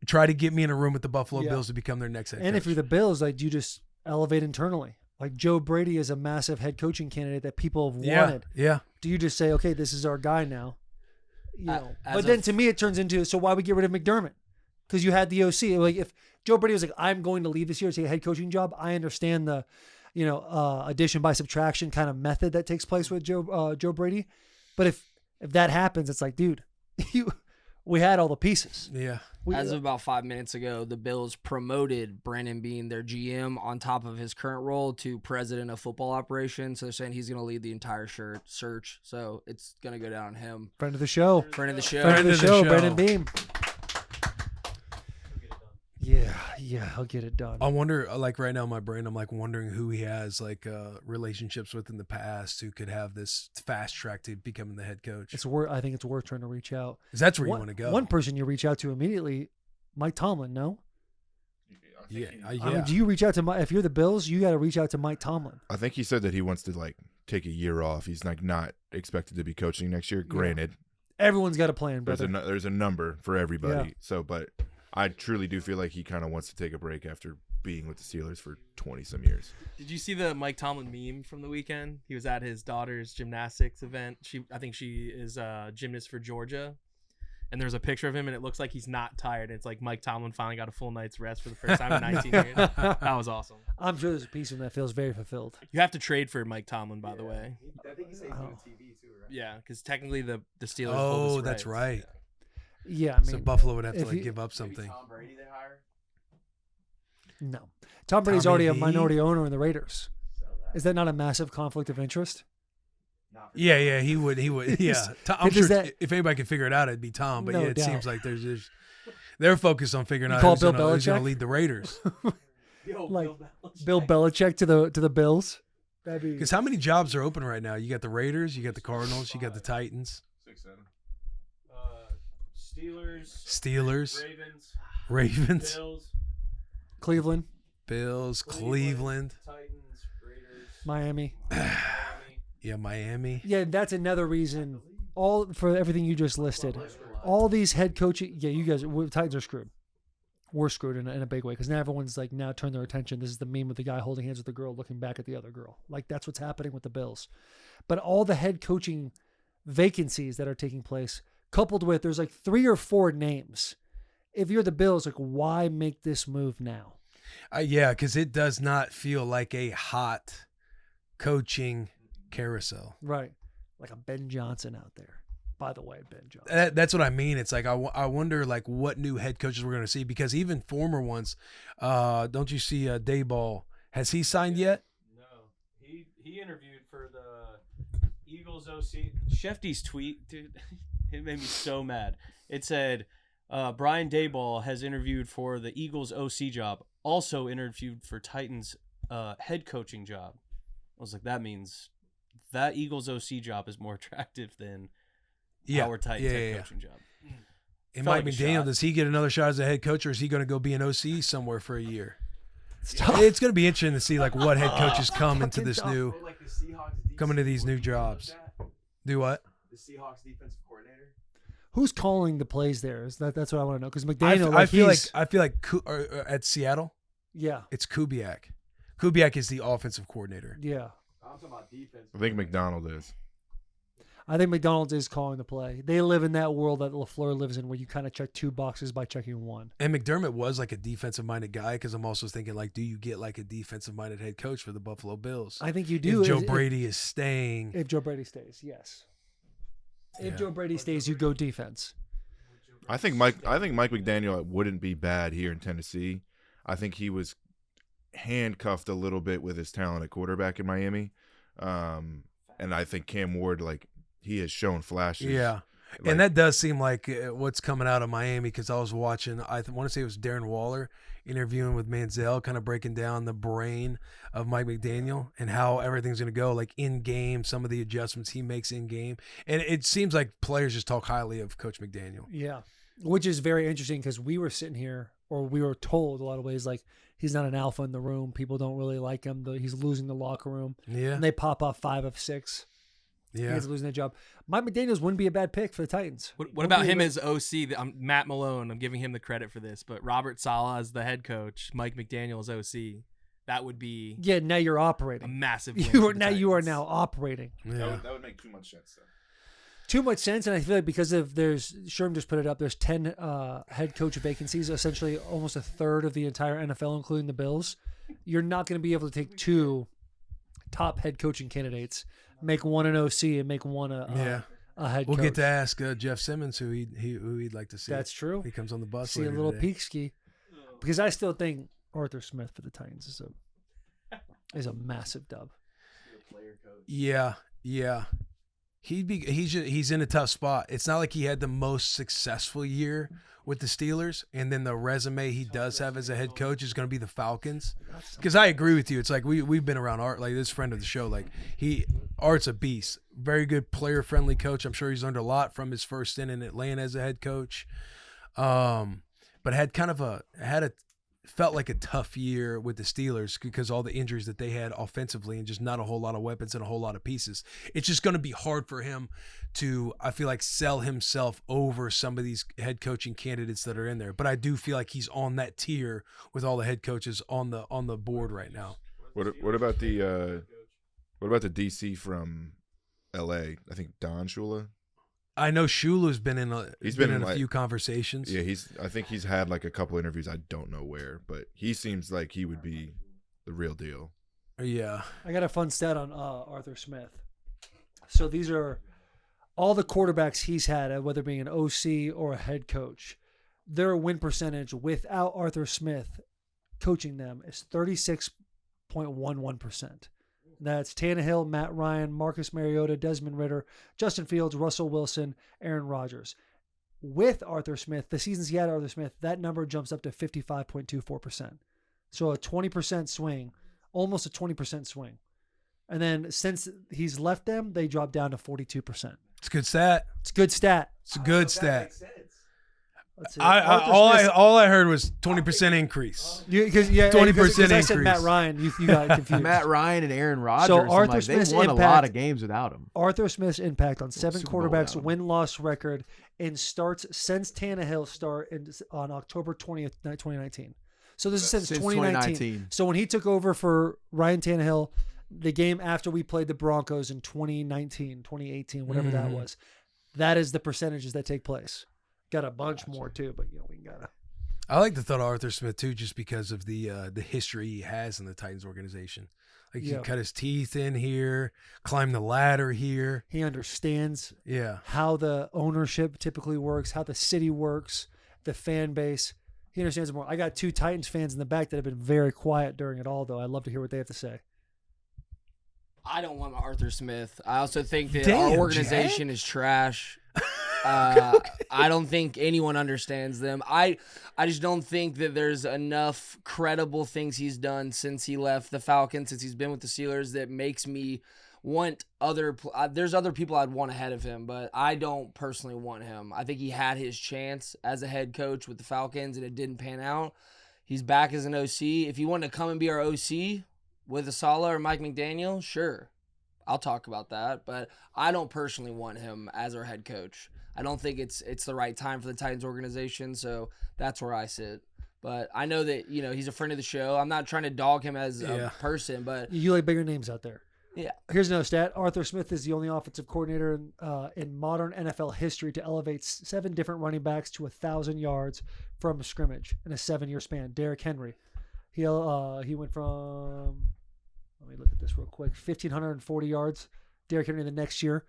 Speaker 2: try to get me in a room with the Buffalo Bills to become their next head coach.
Speaker 1: And if you're the Bills, like, you just elevate internally. Like Joe Brady is a massive head coaching candidate that people have wanted.
Speaker 2: Yeah.
Speaker 1: Do you just say, okay, this is our guy now? You know.
Speaker 3: as
Speaker 1: But then
Speaker 3: of-
Speaker 1: to me, it turns into, so why would we get rid of McDermott? Because you had the OC. Like if Joe Brady was like, I'm going to leave this year to take a head coaching job, I understand the, addition by subtraction kind of method that takes place with Joe Brady. But if that happens, it's like, dude, we had all the pieces.
Speaker 2: Yeah.
Speaker 3: As of about 5 minutes ago, the Bills promoted Brandon Beane, their GM, on top of his current role to president of football operations. So they're saying he's going to lead the entire search. So it's going to go down on him.
Speaker 1: Friend of the show.
Speaker 3: Friend of the show.
Speaker 1: Friend of the
Speaker 2: of the
Speaker 1: show,
Speaker 2: show.
Speaker 1: Brandon Beam. Yeah, he'll get it done.
Speaker 2: I wonder, like right now in my brain, I'm like wondering who he has like relationships with in the past who could have this fast track to becoming the head coach.
Speaker 1: I think it's worth trying to reach out.
Speaker 2: 'Cause that's where you want to go.
Speaker 1: One person you reach out to immediately, Mike Tomlin. No,
Speaker 2: Yeah.
Speaker 1: I mean, do you reach out to if you're the Bills? You got to reach out to Mike Tomlin.
Speaker 7: I think he said that he wants to like take a year off. He's like not expected to be coaching next year. Granted,
Speaker 1: Everyone's got a plan, brother.
Speaker 7: there's a number for everybody.
Speaker 1: Yeah.
Speaker 7: So, but I truly do feel like he kind of wants to take a break after being with the Steelers for 20-some years.
Speaker 6: Did you see the Mike Tomlin meme from the weekend? He was at his daughter's gymnastics event. I think she is a gymnast for Georgia. And there's a picture of him, and it looks like he's not tired. It's like Mike Tomlin finally got a full night's rest for the first time in 19 years. That was awesome.
Speaker 1: I'm sure there's a piece of him that feels very fulfilled.
Speaker 6: You have to trade for Mike Tomlin, by the way.
Speaker 5: I think he said he's doing TV too, right?
Speaker 6: Yeah, because technically the Steelers. hold
Speaker 2: Oh,
Speaker 6: his
Speaker 2: that's
Speaker 6: rights.
Speaker 2: right.
Speaker 1: Yeah, I mean,
Speaker 2: So Buffalo would have to
Speaker 1: if
Speaker 2: like
Speaker 1: you-
Speaker 2: give up
Speaker 5: Maybe
Speaker 2: something.
Speaker 5: Tom Brady they hire.
Speaker 1: no. Tom Brady's
Speaker 2: Tommy
Speaker 1: already a
Speaker 2: V?
Speaker 1: minority owner in the Raiders.
Speaker 5: So that,
Speaker 1: Is that not a massive conflict of interest?
Speaker 5: not for
Speaker 2: Yeah, he would. Yeah, I'm
Speaker 1: Does
Speaker 2: sure
Speaker 1: that-
Speaker 2: if anybody could figure it out, it'd be Tom. But
Speaker 1: No
Speaker 2: yeah, it
Speaker 1: doubt.
Speaker 2: seems like they're focused on figuring
Speaker 1: You
Speaker 2: out
Speaker 1: call
Speaker 2: who's
Speaker 1: Bill
Speaker 2: going to
Speaker 1: Belichick?
Speaker 2: lead the Raiders.
Speaker 5: Yo,
Speaker 1: Like,
Speaker 5: Bill
Speaker 1: Bill Belichick to the Bills. That'd be
Speaker 2: Because how many jobs are open right now? You got the Raiders, you got the Cardinals, you got the Titans,
Speaker 7: 6-7.
Speaker 2: Steelers,
Speaker 4: Ravens,
Speaker 2: Ravens,
Speaker 4: Bills,
Speaker 1: Cleveland,
Speaker 2: Bills, Cleveland,
Speaker 4: Titans, Raiders,
Speaker 1: Miami.
Speaker 2: yeah, Miami.
Speaker 1: Yeah, that's another reason. All for everything you just listed. All these head coaching. Yeah, you guys, Titans are screwed. We're screwed in a big way because now everyone's like now turn their attention. This is the meme with the guy holding hands with the girl, looking back at the other girl. Like that's what's happening with the Bills. But all the head coaching vacancies that are taking place, coupled with there's like 3 or 4 names. If you're the Bills, like why make this move now?
Speaker 2: Yeah, because it does not feel like a hot coaching carousel.
Speaker 1: Right, like a Ben Johnson out there. By the way, Ben Johnson.
Speaker 2: That's what I mean. It's like I wonder like what new head coaches we're going to see because even former ones, don't you see Dayball? Has he signed yet?
Speaker 4: No, he interviewed for the Eagles OC. Shefty's tweet, dude, it made me so mad. It said, Brian Dayball has interviewed for the Eagles OC job, also interviewed for Titans head coaching job. I was like, that means that Eagles OC job is more attractive than our Titans head coaching job.
Speaker 2: And
Speaker 4: Felt
Speaker 2: Mike
Speaker 4: like a
Speaker 2: McDaniel,
Speaker 4: shot.
Speaker 2: does he get another shot as a head coach, or is he going to go be an OC somewhere for a year?
Speaker 1: It's tough.
Speaker 2: It's going to be interesting to see like what head coaches come into
Speaker 1: Fucking
Speaker 2: this
Speaker 1: tough.
Speaker 2: new,
Speaker 5: like the Seahawks defensive
Speaker 2: come into these new
Speaker 5: coordinator
Speaker 2: jobs.
Speaker 5: like that?
Speaker 2: Do what?
Speaker 5: The Seahawks defensive coordinator.
Speaker 1: Who's calling the plays there? That's what I want to know. Because
Speaker 2: I
Speaker 1: McDaniel,
Speaker 2: feel
Speaker 1: he's,
Speaker 2: like at Seattle,
Speaker 1: yeah,
Speaker 2: it's Kubiak. Kubiak is the offensive coordinator.
Speaker 1: yeah.
Speaker 5: I'm talking about defense.
Speaker 7: I think McDonald is.
Speaker 1: I think McDonald's is calling the play. They live in that world that LaFleur lives in where you kind of check 2 boxes by checking 1.
Speaker 2: And McDermott was like a defensive-minded guy because I'm also thinking, like, do you get like a defensive-minded head coach for the Buffalo Bills?
Speaker 1: I think you do.
Speaker 2: If Joe Brady is staying.
Speaker 1: If Joe Brady stays, yes. If
Speaker 2: Yeah.
Speaker 1: Joe Brady stays, you go defense.
Speaker 7: I think Mike McDaniel wouldn't be bad here in Tennessee. I think he was handcuffed a little bit with his talent at quarterback in Miami. And I think Cam Ward, like, he has shown flashes.
Speaker 2: Yeah.
Speaker 7: Like,
Speaker 2: And that does seem like what's coming out of Miami because I was watching, want to say it was Darren Waller interviewing with Manziel, kind of breaking down the brain of Mike McDaniel and how everything's going to go, like in game, some of the adjustments he makes in game. And it seems like players just talk highly of Coach McDaniel.
Speaker 1: Yeah, which is very interesting because we were sitting here, or we were told a lot of ways, like, he's not an alpha in the room. People don't really like him. He's losing the locker room.
Speaker 2: Yeah.
Speaker 1: And they pop off 5 of 6.
Speaker 2: Yeah.
Speaker 1: He's losing their job. Mike McDaniels wouldn't be a bad pick for the Titans.
Speaker 6: What about him as OC? I'm Matt Malone. I'm giving him the credit for this, but Robert Saleh as the head coach, Mike McDaniel as OC. That would be
Speaker 1: Yeah, now you're operating.
Speaker 6: a massive win
Speaker 1: You
Speaker 6: for
Speaker 1: are
Speaker 6: the
Speaker 1: now
Speaker 6: Titans.
Speaker 1: operating.
Speaker 2: Yeah.
Speaker 7: that would make too much sense, though.
Speaker 1: Too much sense, and I feel like because of Sherm just put it up. There's 10 head coach vacancies, essentially almost a third of the entire NFL, including the Bills. You're not going to be able to take 2 top head coaching candidates, make one an OC, and make one a head
Speaker 2: We'll
Speaker 1: coach.
Speaker 2: get to ask Jeff Simmons who he'd like to see.
Speaker 1: That's true.
Speaker 2: He comes on the bus.
Speaker 1: See a
Speaker 2: later
Speaker 1: little
Speaker 2: today.
Speaker 1: peek ski, because I still think Arthur Smith for the Titans is a massive dub.
Speaker 2: Yeah. He's in a tough spot. It's not like he had the most successful year with the Steelers, and then the resume he does have as a head coach is going to be the Falcons. Because I agree with you. It's like we've been around Art, like this friend of the show. Like Art's a beast, very good player friendly coach. I'm sure he's learned a lot from his first stint in Atlanta as a head coach. But had felt like a tough year with the Steelers because all the injuries that they had offensively and just not a whole lot of weapons and a whole lot of pieces. It's just going to be hard for him to, I feel like, sell himself over some of these head coaching candidates that are in there. But I do feel like he's on that tier with all the head coaches on the board right now.
Speaker 7: What about the DC from LA? I think Don Shula.
Speaker 2: I know Shula's been in a
Speaker 7: like,
Speaker 2: few conversations.
Speaker 7: Yeah, I think he's had like a couple interviews. I don't know where, but he seems like he would be the real deal.
Speaker 2: Yeah.
Speaker 1: I got a fun stat on Arthur Smith. So these are all the quarterbacks he's had, whether being an OC or a head coach. Their win percentage without Arthur Smith coaching them is 36.11%. That's Tannehill, Matt Ryan, Marcus Mariota, Desmond Ridder, Justin Fields, Russell Wilson, Aaron Rodgers. With Arthur Smith, the seasons he had Arthur Smith, that number jumps up to 55.24%. So a 20% swing, almost a 20% swing. And then since he's left them, they drop down to 42%.
Speaker 2: It's a good stat.
Speaker 1: It's a good stat.
Speaker 2: It's a good stat.
Speaker 1: Let's see.
Speaker 2: All I heard was 20% increase.
Speaker 1: 20% I said
Speaker 2: increase.
Speaker 1: Matt Ryan. You got confused.
Speaker 5: Matt Ryan and Aaron Rodgers.
Speaker 1: So
Speaker 5: I'm
Speaker 1: Arthur
Speaker 5: like,
Speaker 1: Smith's
Speaker 5: they won a lot
Speaker 1: impact-
Speaker 5: of games without him.
Speaker 1: Arthur Smith's impact on 7
Speaker 5: Super Bowl
Speaker 1: quarterbacks'
Speaker 5: without him.
Speaker 1: win-loss record in starts since Tannehill start on October 20th, 2019. So this is since 2019. So when he took over for Ryan Tannehill, the game after we played the Broncos in 2019, 2018, whatever that was, that is the percentages that take place. Got a bunch more too, but we gotta.
Speaker 2: I like the thought of Arthur Smith too, just because of the history he has in the Titans organization. Like he cut his teeth in here, climbed the ladder here.
Speaker 1: He understands
Speaker 2: Yeah.
Speaker 1: how the ownership typically works, how the city works, the fan base. He understands it more. I got 2 Titans fans in the back that have been very quiet during it all, though. I'd love to hear what they have to say.
Speaker 3: I don't want Arthur Smith. I also think that
Speaker 2: Damn,
Speaker 3: our organization is trash. I don't think anyone understands them. I just don't think that there's enough credible things he's done since he left the Falcons, since he's been with the Steelers, that makes me want there's other people I'd want ahead of him, but I don't personally want him. I think he had his chance as a head coach with the Falcons, and it didn't pan out. He's back as an OC. If you want to come and be our OC with a Saleh or Mike McDaniel, sure. I'll talk about that, but I don't personally want him as our head coach. I don't think it's the right time for the Titans organization, so that's where I sit. But I know that he's a friend of the show. I'm not trying to dog him as a person, but
Speaker 1: You like bigger names out there. Here's another stat. Arthur Smith is the only offensive coordinator in modern NFL history to elevate 7 different running backs to 1,000 yards from scrimmage in a 7-year span. Derrick Henry. He went from, let me look at this real quick, 1,540 yards. Derrick Henry the next year,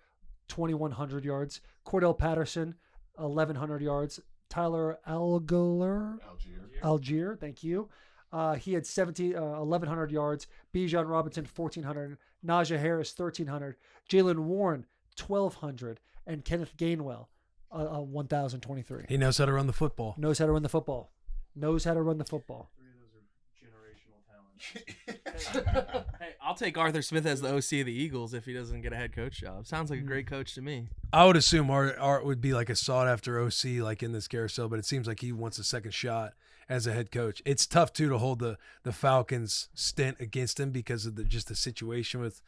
Speaker 1: 2,100 yards. Cordell Patterson, 1,100 yards. Tyler Algier, thank you. He had 1,100 yards. Bijan Robinson, 1,400. Najee Harris, 1,300. Jalen Warren, 1,200. And Kenneth Gainwell, 1,023.
Speaker 2: He knows how to run the football.
Speaker 1: Knows how to run the football. Knows how to run the football.
Speaker 4: 3 of those are generational talent.
Speaker 6: Hey, I'll take Arthur Smith as the OC of the Eagles if he doesn't get a head coach job. Sounds like a great coach to me.
Speaker 2: I would assume Art would be like a sought-after OC like in this carousel, but it seems like he wants a second shot as a head coach. It's tough, too, to hold the Falcons' stint against him because of just the situation with,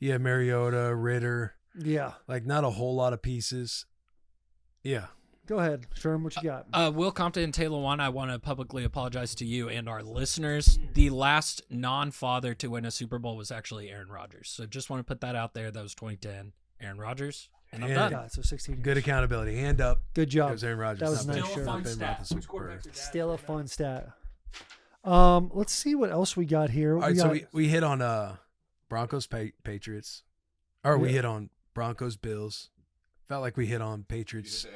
Speaker 2: Mariota, Ritter.
Speaker 1: Yeah.
Speaker 2: Like, not a whole lot of pieces. Yeah.
Speaker 1: Go ahead, Sherm. What you got?
Speaker 8: Will Compton and Taylor Lewan, I want to publicly apologize to you and our listeners. The last non-father to win a Super Bowl was actually Aaron Rodgers. So just want to put that out there. That was 2010. Aaron Rodgers. And I'm done.
Speaker 1: So 16 years.
Speaker 2: Good accountability. Hand up.
Speaker 1: Good job.
Speaker 2: It was Aaron Rodgers.
Speaker 1: That was
Speaker 2: Not
Speaker 1: nice,
Speaker 2: been-
Speaker 1: Sherm.
Speaker 2: not been about the Super Bowl.
Speaker 1: Still a fun stat. Let's see what else we got here.
Speaker 2: All right, so we hit on Broncos Patriots. Or we
Speaker 1: Yeah.
Speaker 2: hit on Broncos Bills. Felt like we hit on Patriots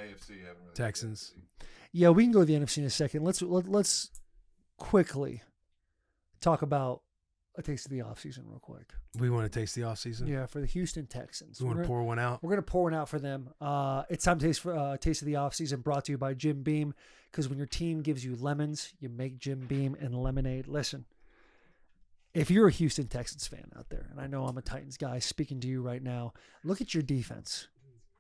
Speaker 2: Texans.
Speaker 1: Yeah, we can go to the NFC in a second. Let's quickly talk about a taste of the offseason real quick.
Speaker 2: We want to taste the offseason.
Speaker 1: Yeah, for the Houston Texans.
Speaker 2: We want to pour one out.
Speaker 1: We're going to pour one out for them. It's time to taste of the offseason, brought to you by Jim Beam, because when your team gives you lemons, you make Jim Beam and lemonade. Listen, if you're a Houston Texans fan out there, and I know I'm a Titans guy speaking to you right now, look at your defense.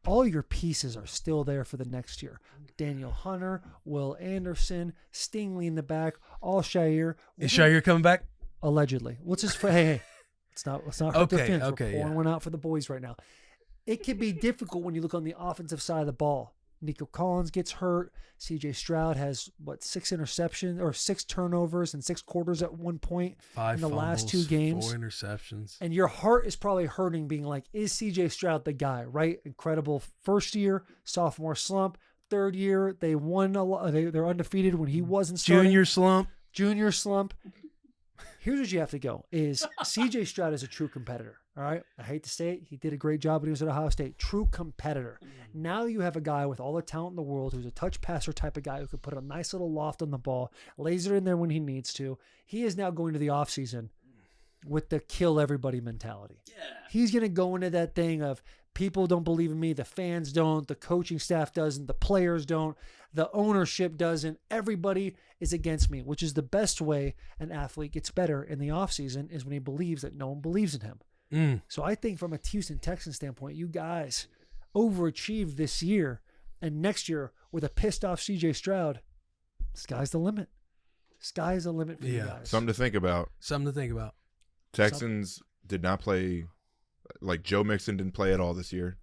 Speaker 1: All your pieces are still there for the next year. Daniel Hunter, Will Anderson, Stingley in the back, all Shire.
Speaker 2: Is Shire coming back?
Speaker 1: Allegedly. Let's just hey, let's not hurt their feelings.
Speaker 2: Okay,
Speaker 1: We're pouring one out for the boys right now. It can be difficult when you look on the offensive side of the ball. Nico Collins gets hurt. CJ Stroud has 6 interceptions or 6 turnovers in 6 quarters at one point
Speaker 2: 5
Speaker 1: in the
Speaker 2: fumbles,
Speaker 1: last 2 games.
Speaker 2: 4 interceptions.
Speaker 1: And your heart is probably hurting, being like, is CJ Stroud the guy, right? Incredible first year, sophomore slump. Third year, they won a lot. They're undefeated when he wasn't starting.
Speaker 2: Junior slump.
Speaker 1: Here's what you have to go is CJ Stroud is a true competitor. All right. I hate to say it. He did a great job when he was at Ohio State. True competitor. Now you have a guy with all the talent in the world who's a touch passer type of guy who could put a nice little loft on the ball, lays it in there when he needs to. He is now going to the offseason with the kill everybody mentality. Yeah. He's going to go into that thing of people don't believe in me, the fans don't, the coaching staff doesn't, the players don't, the ownership doesn't, everybody is against me, which is the best way an athlete gets better in the offseason is when he believes that no one believes in him. So I think from a Houston Texans standpoint, you guys overachieved this year, and next year with a pissed off CJ Stroud, sky's the limit. Sky's the limit for you guys.
Speaker 7: Something to think about. Texans did not play, like Joe Mixon didn't play at all this year.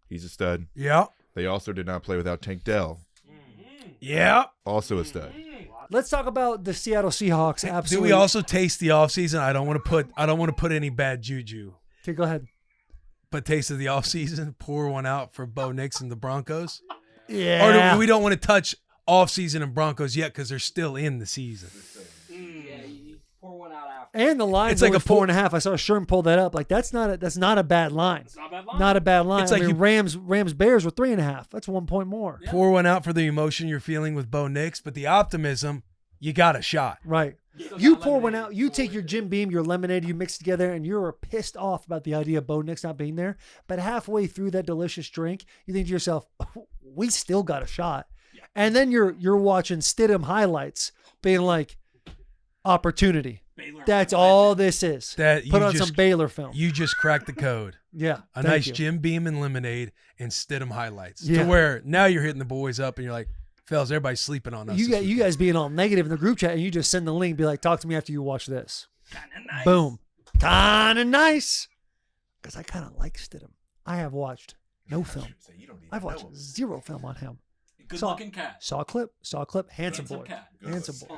Speaker 7: He's a stud.
Speaker 2: Yeah.
Speaker 7: They also did not play without Tank Dell.
Speaker 2: Yeah.
Speaker 7: Also a stud.
Speaker 1: Let's talk about the Seattle Seahawks. Absolutely.
Speaker 2: Do we also taste the offseason? I don't want to put any bad juju.
Speaker 1: Okay, go ahead.
Speaker 2: But taste of the offseason, pour one out for Bo Nix and the Broncos.
Speaker 1: Yeah.
Speaker 2: Or we don't want to touch offseason and Broncos yet because they're still in the season.
Speaker 3: Pour one out after.
Speaker 1: And the line's
Speaker 2: It's like
Speaker 1: only
Speaker 2: a
Speaker 1: 4.5. I saw Sherm pull that up. Like that's not a bad line.
Speaker 6: It's not a bad line.
Speaker 1: Not a bad line.
Speaker 2: It's
Speaker 1: I
Speaker 2: like
Speaker 1: mean,
Speaker 2: you-
Speaker 1: Rams Bears were 3.5. That's 1 point more.
Speaker 6: Yeah.
Speaker 2: Pour one out for the emotion you're feeling with Bo Nix, but the optimism, you got a shot.
Speaker 1: Right.
Speaker 6: Still
Speaker 1: You
Speaker 6: got
Speaker 1: pour one
Speaker 6: lemonade.
Speaker 1: out. You take your Jim Beam, your lemonade, you mix it together, and you're pissed off about the idea of Bo Nix not being there. But halfway through that delicious drink, you think to yourself, oh, "We still got a shot." And then you're watching Stidham highlights, being like, "Opportunity."
Speaker 6: Baylor
Speaker 1: That's
Speaker 6: legend.
Speaker 1: all this is.
Speaker 2: That you
Speaker 1: Put on
Speaker 2: just-
Speaker 1: some Baylor film.
Speaker 2: You just cracked the code.
Speaker 1: Yeah.
Speaker 2: A
Speaker 1: thank
Speaker 2: nice
Speaker 1: you.
Speaker 2: Jim Beam and lemonade and Stidham highlights.
Speaker 1: Yeah.
Speaker 2: To where now you're hitting the boys up and you're like, fellas, everybody's sleeping on us.
Speaker 1: You guys being all negative in the group chat, and you just send the link, be like, "Talk to me after you watch this."
Speaker 6: Kinda nice.
Speaker 1: Boom. Kind of nice. Because I kind of like Stidham. I have watched no film. I've watched 0 film on him.
Speaker 6: Good
Speaker 1: Saw-
Speaker 6: looking cat.
Speaker 1: Saw a clip. Handsome boy.
Speaker 6: cat.
Speaker 1: Handsome boy.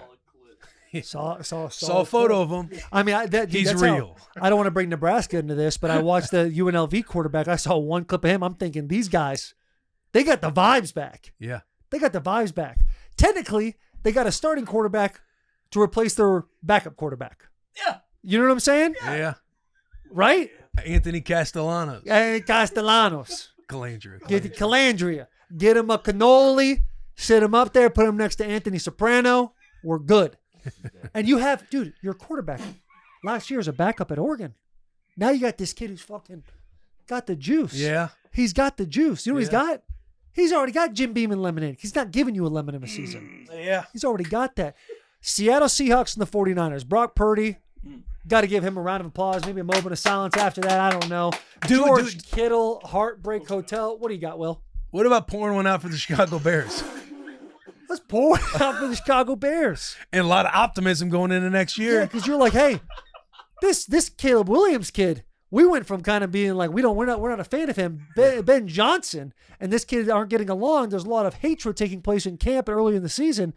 Speaker 1: Saw
Speaker 2: Saw a photo of him.
Speaker 1: I mean,
Speaker 2: He's
Speaker 1: that's how-
Speaker 2: real.
Speaker 1: I don't want to bring Nebraska into this, but I watched the UNLV quarterback. I saw one clip of him. I'm thinking, these guys, they got the vibes back.
Speaker 2: Yeah.
Speaker 1: They got the vibes back. Technically, they got a starting quarterback to replace their backup quarterback.
Speaker 8: Yeah.
Speaker 1: You know what I'm saying?
Speaker 2: Yeah.
Speaker 1: Right?
Speaker 2: Anthony Castellanos.
Speaker 1: Hey, Castellanos.
Speaker 2: Calandria.
Speaker 1: Get the Calandria. Get him a cannoli. Sit him up there. Put him next to Anthony Soprano. We're good. And you have, dude, your quarterback last year was a backup at Oregon. Now you got this kid who's fucking got the juice.
Speaker 2: Yeah.
Speaker 1: He's got the juice. You know what he's
Speaker 2: Yeah.
Speaker 1: got? He's already got Jim Beam and lemonade. He's not giving you a lemon in a season.
Speaker 2: Yeah.
Speaker 1: He's already got that. Seattle Seahawks and the 49ers. Brock Purdy. Got to give him a round of applause. Maybe a moment of silence after that. I don't know. George Kittle, Heartbreak Hotel. What do you got, Will?
Speaker 2: What about pouring one out for the Chicago Bears?
Speaker 1: Let's pour it out for the Chicago Bears.
Speaker 2: And a lot of optimism going into next
Speaker 1: Yeah,
Speaker 2: year.
Speaker 1: because you're like, hey, this Caleb Williams kid, we went from kind of being like, we're not a fan of him. Ben Johnson and this kid aren't getting along. There's a lot of hatred taking place in camp early in the season.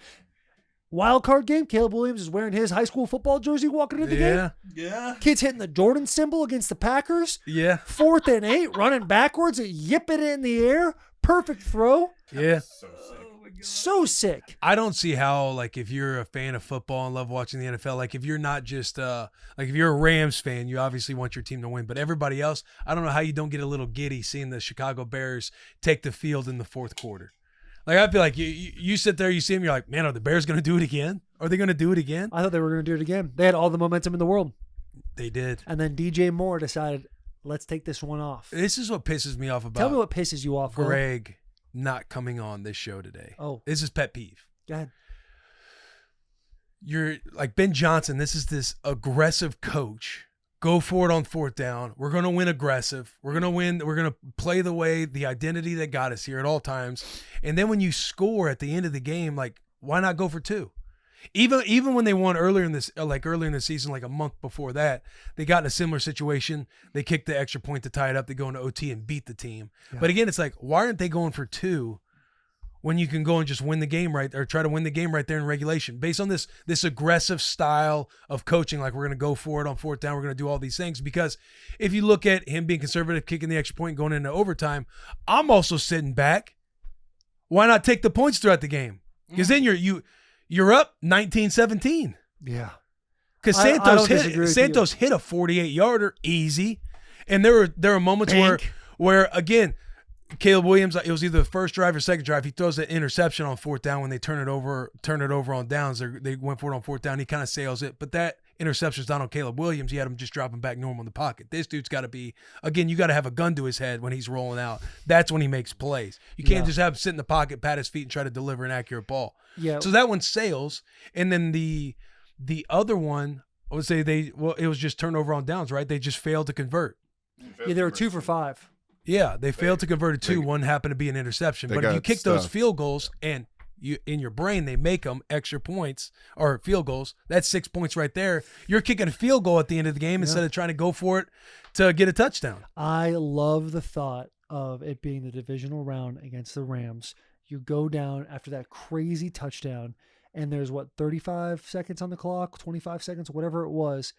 Speaker 1: Wild card game, Caleb Williams is wearing his high school football jersey walking into the game.
Speaker 8: Yeah.
Speaker 1: Kid's hitting the Jordan symbol against the Packers.
Speaker 2: Yeah.
Speaker 1: 4th and 8, running backwards, yipping it in the air. Perfect throw.
Speaker 2: Yeah.
Speaker 1: So sick.
Speaker 2: I don't see how, like, if you're a fan of football and love watching the NFL, like, if you're not just, like, if you're a Rams fan, you obviously want your team to win. But everybody else, I don't know how you don't get a little giddy seeing the Chicago Bears take the field in the fourth quarter. Like, I feel like you sit there, you see them, you're like, man, are the Bears going to do it again? Are they going to do it again?
Speaker 1: I thought they were going to do it again. They had all the momentum in the world.
Speaker 2: They did.
Speaker 1: And then DJ Moore decided, let's take this one off.
Speaker 2: This is what pisses me off about
Speaker 1: Tell me what pisses you off, Will.
Speaker 2: Greg not coming on this show today.
Speaker 1: Oh,
Speaker 2: This is pet peeve.
Speaker 1: go ahead.
Speaker 2: You're like Ben Johnson. This is this aggressive coach. Go for it on 4th down. We're going to win aggressive. We're going to win. We're going to play the way, the identity that got us here at all times. And then when you score at the end of the game, like, why not go for 2? Even when they won earlier in the season, like a month before that, they got in a similar situation. They kicked the extra point to tie it up. They go into OT and beat the team.
Speaker 1: Yeah.
Speaker 2: But again, it's like, why aren't they going for 2 when you can go and just win the game right, or try to win the game right there in regulation based on this aggressive style of coaching? Like, we're going to go for it on 4th down. We're going to do all these things, because if you look at him being conservative, kicking the extra point, going into overtime, I'm also sitting back. Why not take the points throughout the game? Because then you're up 19-17.
Speaker 1: Yeah.
Speaker 2: Because
Speaker 1: I don't disagree with
Speaker 2: Santos hit a 48-yarder easy, and there were moments where again, Caleb Williams, it was either the first drive or second drive, he throws an interception on 4th down when they turn it over on downs. They went for it on 4th down. He kind of sails it, but that interception's not on Caleb Williams. He had him just dropping back normal in the pocket. This dude's got to be, again, you got to have a gun to his head when he's rolling out. That's when he makes plays. You can't just have him sit in the pocket, pat his feet, and try to deliver an accurate ball.
Speaker 1: Yeah.
Speaker 2: So that one sails, and then the other one, I would say it was just turnover on downs, right? They just failed to convert.
Speaker 1: Yeah, they were 2 for 5.
Speaker 2: Yeah, they failed to convert a 2. One happened to be an interception. But if you kick those field goals and you in your brain they make them extra points or field goals, that's 6 points right there. You're kicking a field goal at the end of the game instead of trying to go for it to get a touchdown.
Speaker 1: I love the thought of it being the divisional round against the Rams. You go down after that crazy touchdown, and there's 35 seconds on the clock, 25 seconds, whatever it was,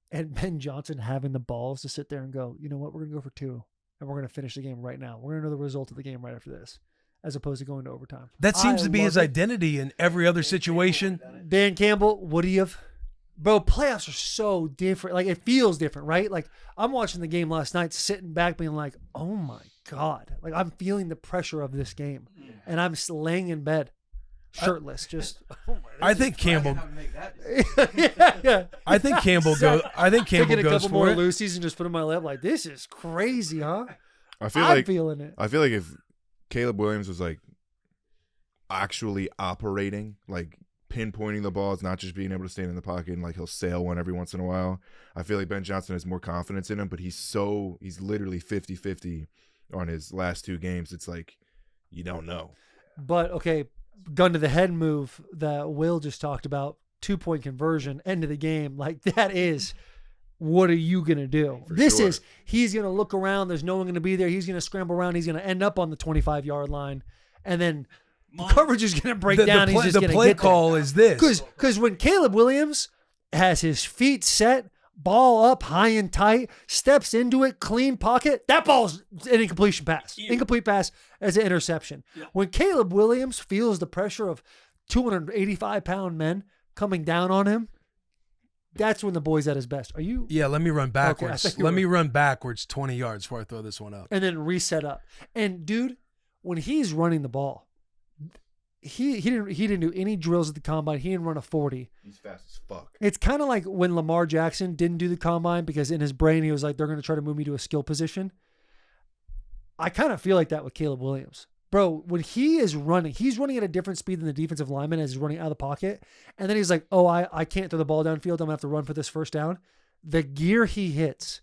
Speaker 1: and Ben Johnson having the balls to sit there and go, you know what, we're going to go for 2, and we're going to finish the game right now. We're going to know the result of the game right after this, as opposed to going to overtime.
Speaker 2: That seems to be his
Speaker 1: love it.
Speaker 2: identity in every other situation.
Speaker 1: Dan Campbell, what do you have? Bro, playoffs are so different. Like, it feels different, right? Like, I'm watching the game last night, sitting back being like, oh my God. Like, I'm feeling the pressure of this game. And I'm just laying in bed, shirtless, just.
Speaker 2: I think Campbell.
Speaker 1: yeah.
Speaker 2: I think Campbell goes. I think Campbell
Speaker 1: Taking a
Speaker 2: goes
Speaker 1: couple
Speaker 2: for
Speaker 1: more
Speaker 2: it.
Speaker 1: Lucy's and just put in my lap like, this is crazy, huh?
Speaker 7: I feel
Speaker 1: I'm
Speaker 7: like
Speaker 1: feeling it.
Speaker 7: I feel like if Caleb Williams was like actually operating, like pinpointing the balls, not just being able to stand in the pocket and like he'll sail one every once in a while, I feel like Ben Johnson has more confidence in him, but he's literally 50-50 on his last 2 games. It's like you don't know.
Speaker 1: But, okay, gun to the head move that Will just talked about, 2-point conversion, end of the game. Like, that is, what are you going to do? He's going to look around. There's no one going to be there. He's going to scramble around. He's going to end up on the 25-yard line. And then The coverage is going to break
Speaker 2: The
Speaker 1: down. He's just
Speaker 2: the
Speaker 1: going to
Speaker 2: play
Speaker 1: get
Speaker 2: call is this.
Speaker 1: Because when Caleb Williams has his feet set, ball up high and tight, steps into it, clean pocket, that ball's an incompletion pass. Incomplete pass as an interception. Yeah. When Caleb Williams feels the pressure of 285-pound men coming down on him, that's when the boy's at his best. Are you?
Speaker 2: Yeah, let me run backwards.
Speaker 1: Okay,
Speaker 2: let me run backwards 20 yards before I throw this one up.
Speaker 1: And then reset up. And dude, when he's running the ball, he didn't do any drills at the combine. He didn't run a 40.
Speaker 7: He's fast as fuck.
Speaker 1: It's kind of like when Lamar Jackson didn't do the combine because in his brain he was like, they're going to try to move me to a skill position. I kind of feel like that with Caleb Williams. Bro, when he's running at a different speed than the defensive lineman as he's running out of the pocket. And then he's like, oh, I can't throw the ball downfield. I'm going to have to run for this first down. The gear he hits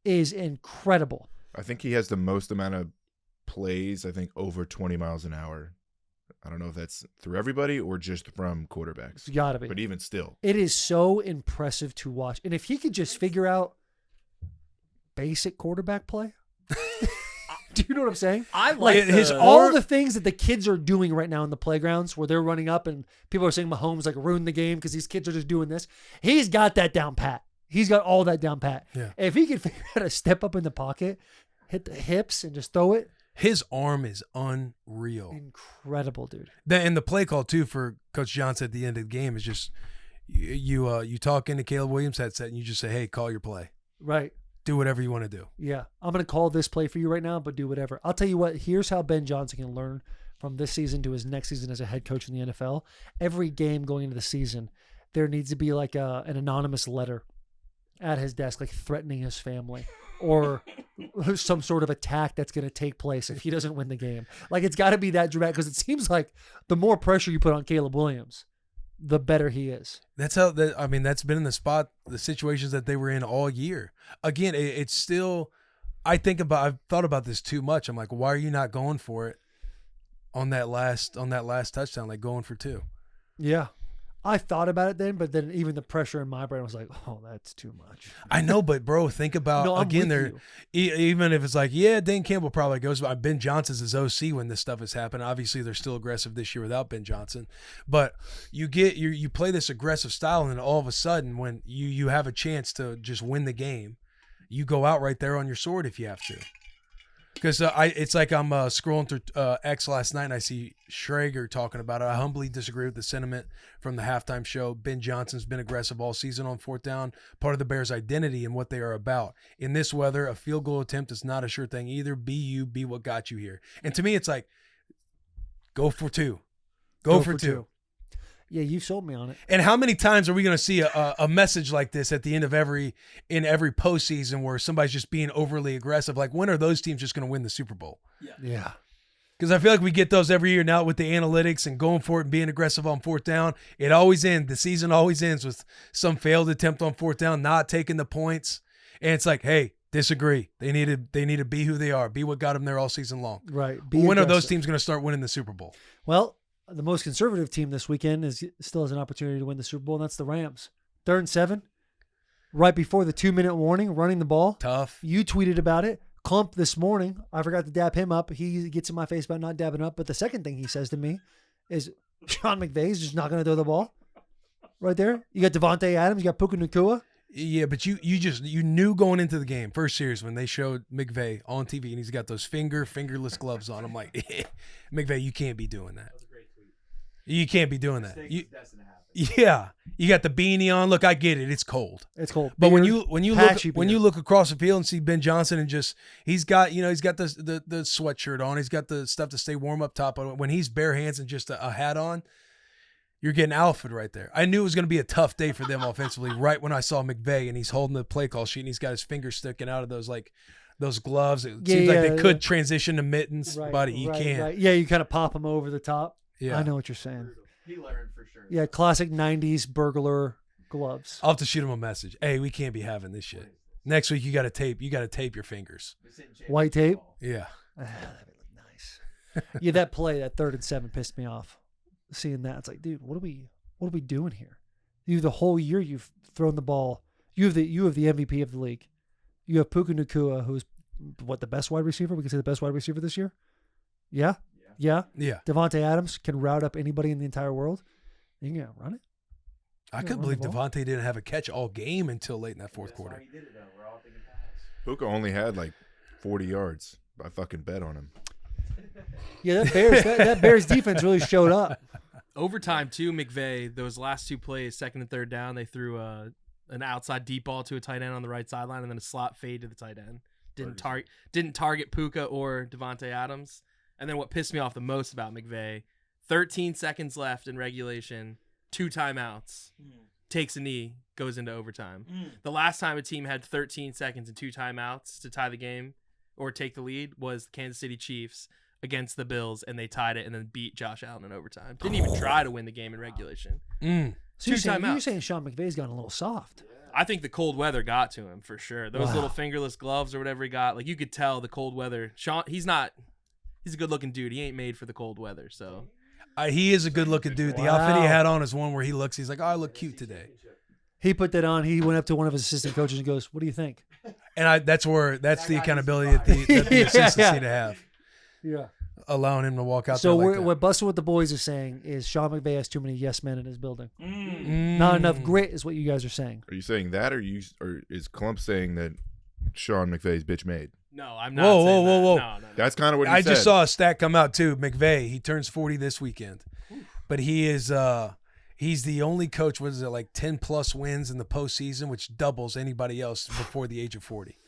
Speaker 1: is incredible.
Speaker 7: I think he has the most amount of plays, over 20 miles an hour. I don't know if that's through everybody or just from quarterbacks.
Speaker 1: It's got to be.
Speaker 7: But even still.
Speaker 1: It is so impressive to watch. And if he could just figure out basic quarterback play. Do you know what I'm saying?
Speaker 8: I like
Speaker 1: all the things that the kids are doing right now in the playgrounds where they're running up and people are saying Mahomes ruined the game because these kids are just doing this. He's got that down pat. He's got all that down pat.
Speaker 2: Yeah.
Speaker 1: If he could figure out to step up in the pocket, hit the hips and just throw it.
Speaker 2: His arm is unreal.
Speaker 1: Incredible, dude.
Speaker 2: And the play call, too, for Coach Johnson at the end of the game is just you talk into Caleb Williams' headset and you just say, hey, call your play.
Speaker 1: Right.
Speaker 2: Do whatever you want to do.
Speaker 1: Yeah. I'm going to call this play for you right now, but do whatever. I'll tell you what, here's how Ben Johnson can learn from this season to his next season as a head coach in the NFL. Every game going into the season, there needs to be an anonymous letter at his desk, threatening his family or some sort of attack that's going to take place if he doesn't win the game. It's got to be that dramatic because it seems like the more pressure you put on Caleb Williams, the better he is.
Speaker 2: That's that's been in the situations that they were in all year. Again, it's still, I've thought about this too much. I'm like, why are you not going for it on that last touchdown, going for two?
Speaker 1: Yeah. I thought about it then, but then even the pressure in my brain was like, oh, that's too much.
Speaker 2: I know, but bro, think about, even if it's Dan Campbell probably goes, but Ben Johnson's his OC when this stuff has happened. Obviously, they're still aggressive this year without Ben Johnson, but you play this aggressive style, and then all of a sudden, when you have a chance to just win the game, you go out right there on your sword if you have to. Because it's like I'm scrolling through X last night and I see Schrager talking about it. I humbly disagree with the sentiment from the halftime show. Ben Johnson's been aggressive all season on fourth down, part of the Bears' identity and what they are about. In this weather, a field goal attempt is not a sure thing either. Be what got you here. And to me, it's go for two. Go for two.
Speaker 1: Yeah, you sold me on it.
Speaker 2: And how many times are we going to see a message like this at the end of every postseason where somebody's just being overly aggressive? When are those teams just going to win the Super Bowl?
Speaker 1: Yeah.
Speaker 2: Because I feel like we get those every year now with the analytics and going for it and being aggressive on fourth down. It always ends. The season always ends with some failed attempt on fourth down, not taking the points. And it's hey, disagree. They need to be who they are. Be what got them there all season long.
Speaker 1: Right.
Speaker 2: When are those teams going to start winning the Super Bowl?
Speaker 1: Well, the most conservative team this weekend still has an opportunity to win the Super Bowl, and that's the Rams. 3rd and 7, right before the 2-minute warning, running the ball.
Speaker 2: Tough.
Speaker 1: You tweeted about it. Clump this morning, I forgot to dap him up. He gets in my face about not dabbing up. But the second thing he says to me is, Sean McVay's just not going to throw the ball. Right there. You got Devontae Adams. You got Puka Nacua.
Speaker 2: Yeah, but you knew going into the game, first series, when they showed McVay on TV and he's got those fingerless gloves on. I'm like, McVay, you can't be doing that. You can't be doing that. Yeah, you got the beanie on. Look, I get it. It's cold.
Speaker 1: It's cold.
Speaker 2: But when you look across the field and see Ben Johnson and he's got the sweatshirt on. He's got the stuff to stay warm up top. But when he's bare hands and just a hat on, you're getting alpha right there. I knew it was going to be a tough day for them offensively. Right when I saw McVay and he's holding the play call sheet and he's got his fingers sticking out of those gloves. It seems like they could transition to mittens, but you can't.
Speaker 1: Right. Yeah, you kind of pop them over the top.
Speaker 2: Yeah.
Speaker 1: I know what you're saying.
Speaker 5: He learned for sure.
Speaker 1: Yeah, classic 90s burglar gloves.
Speaker 2: I'll have to shoot him a message. Hey, we can't be having this shit. Next week you got to tape your fingers.
Speaker 1: White tape?
Speaker 2: Yeah.
Speaker 1: That would look nice. Yeah, that play, that 3rd and 7 pissed me off. Seeing that, it's dude, what are we doing here? The whole year you've thrown the ball. You have the MVP of the league. You have Puka Nacua, who's the best wide receiver? We can say the best wide receiver this year? Yeah? Yeah?
Speaker 2: Yeah.
Speaker 1: Devontae Adams can route up anybody in the entire world. You can run it.
Speaker 2: I
Speaker 1: Yeah,
Speaker 2: couldn't
Speaker 1: run
Speaker 2: believe
Speaker 1: the ball.
Speaker 2: Devontae didn't have a catch all game until late in that fourth quarter.
Speaker 7: Puka only had like 40 yards. I fucking bet on him.
Speaker 1: Yeah, that Bears defense really showed up.
Speaker 6: Overtime too, McVay. Those last two plays, second and third down, they threw an outside deep ball to a tight end on the right sideline, and then a slot fade to the tight end. Didn't target Puka or Devontae Adams. And then what pissed me off the most about McVay, 13 seconds left in regulation, 2 timeouts, takes a knee, goes into overtime. The last time a team had 13 seconds and 2 timeouts to tie the game or take the lead was the Kansas City Chiefs against the Bills, and they tied it and then beat Josh Allen in overtime. Didn't even try to win the game in regulation.
Speaker 1: So you're
Speaker 6: 2
Speaker 1: saying,
Speaker 6: timeouts.
Speaker 1: Sean McVay's gotten a little soft.
Speaker 6: I think the cold weather got to him for sure. Those
Speaker 1: Wow.
Speaker 6: little fingerless gloves or whatever he got, like you could tell the cold weather. Sean, he's a good looking dude. He ain't made for the cold weather. So
Speaker 2: He is a good-looking dude. The
Speaker 1: Wow.
Speaker 2: outfit he had on is one where he's like, oh, I look cute today.
Speaker 1: He put that on. He went up to one of his assistant coaches and goes, "What do you think?"
Speaker 2: And that's the accountability that the assistants need to have,
Speaker 1: Yeah.
Speaker 2: allowing him to walk out
Speaker 1: So
Speaker 2: there like that.
Speaker 1: what Bussin' with the boys is saying is Sean McVay has too many yes men in his building. Not enough grit is what you guys are saying.
Speaker 7: Are you saying that, or is Clump saying that Sean McVay's bitch made?
Speaker 6: no, I'm not.
Speaker 2: Whoa,
Speaker 6: saying
Speaker 2: whoa,
Speaker 6: that.
Speaker 2: whoa.
Speaker 6: No.
Speaker 7: That's kind of what he
Speaker 2: I
Speaker 7: said.
Speaker 2: just saw a stat come out too. McVay, he turns 40 this weekend, but he is he's the only coach. What is it, like 10+ wins in the postseason, which doubles anybody else before the age of 40.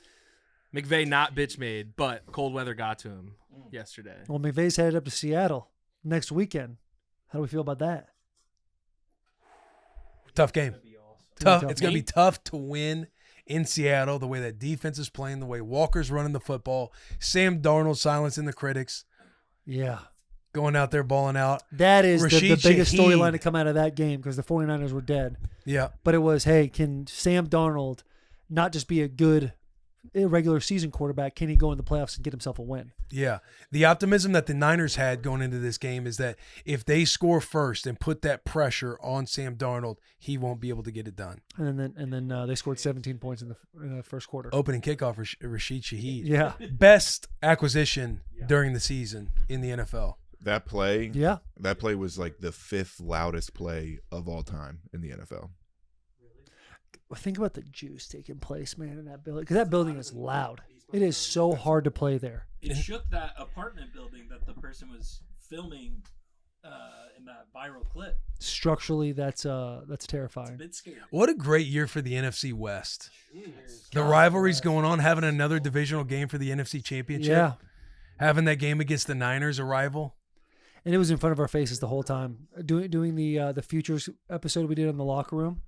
Speaker 6: McVay not bitch made, but cold weather got to him yesterday.
Speaker 1: Well, McVay's headed up to Seattle next weekend. How do we feel about that?
Speaker 2: Tough game.
Speaker 1: Tough.
Speaker 2: It's gonna be tough to win in Seattle. The way that defense is playing, the way Walker's running the football, Sam Darnold silencing the critics,
Speaker 1: Yeah.
Speaker 2: going out there balling out.
Speaker 1: That is the
Speaker 2: Rashid
Speaker 1: biggest
Speaker 2: Shaheed.
Speaker 1: storyline to come out of that game because the 49ers were dead.
Speaker 2: Yeah,
Speaker 1: But it was, hey, can Sam Darnold not just be a good regular season quarterback? Can he go in the playoffs and get himself a win?
Speaker 2: yeah. The optimism that the Niners had going into this game is that if they score first and put that pressure on Sam Darnold, he won't be able to get it done.
Speaker 1: And then they scored 17 points in the first quarter.
Speaker 2: Opening kickoff, Rashid Shaheed.
Speaker 1: Yeah.
Speaker 2: Best acquisition during the season in the NFL.
Speaker 7: That play.
Speaker 1: Yeah.
Speaker 7: That play was like the 5th loudest play of all time in the NFL.
Speaker 1: Think about the juice taking place, man, in that building. Because that building is loud. It is so hard to play there.
Speaker 8: It shook that apartment building that the person was filming in that viral clip.
Speaker 1: Structurally, that's
Speaker 8: It's a
Speaker 1: terrifying.
Speaker 8: bit scary.
Speaker 2: What a great year for the NFC West. The rivalries going on, having another divisional game for the NFC Championship.
Speaker 1: Yeah.
Speaker 2: Having that game against the Niners, a rival.
Speaker 1: And it was in front of our faces the whole time. Doing the futures episode we did in the locker room.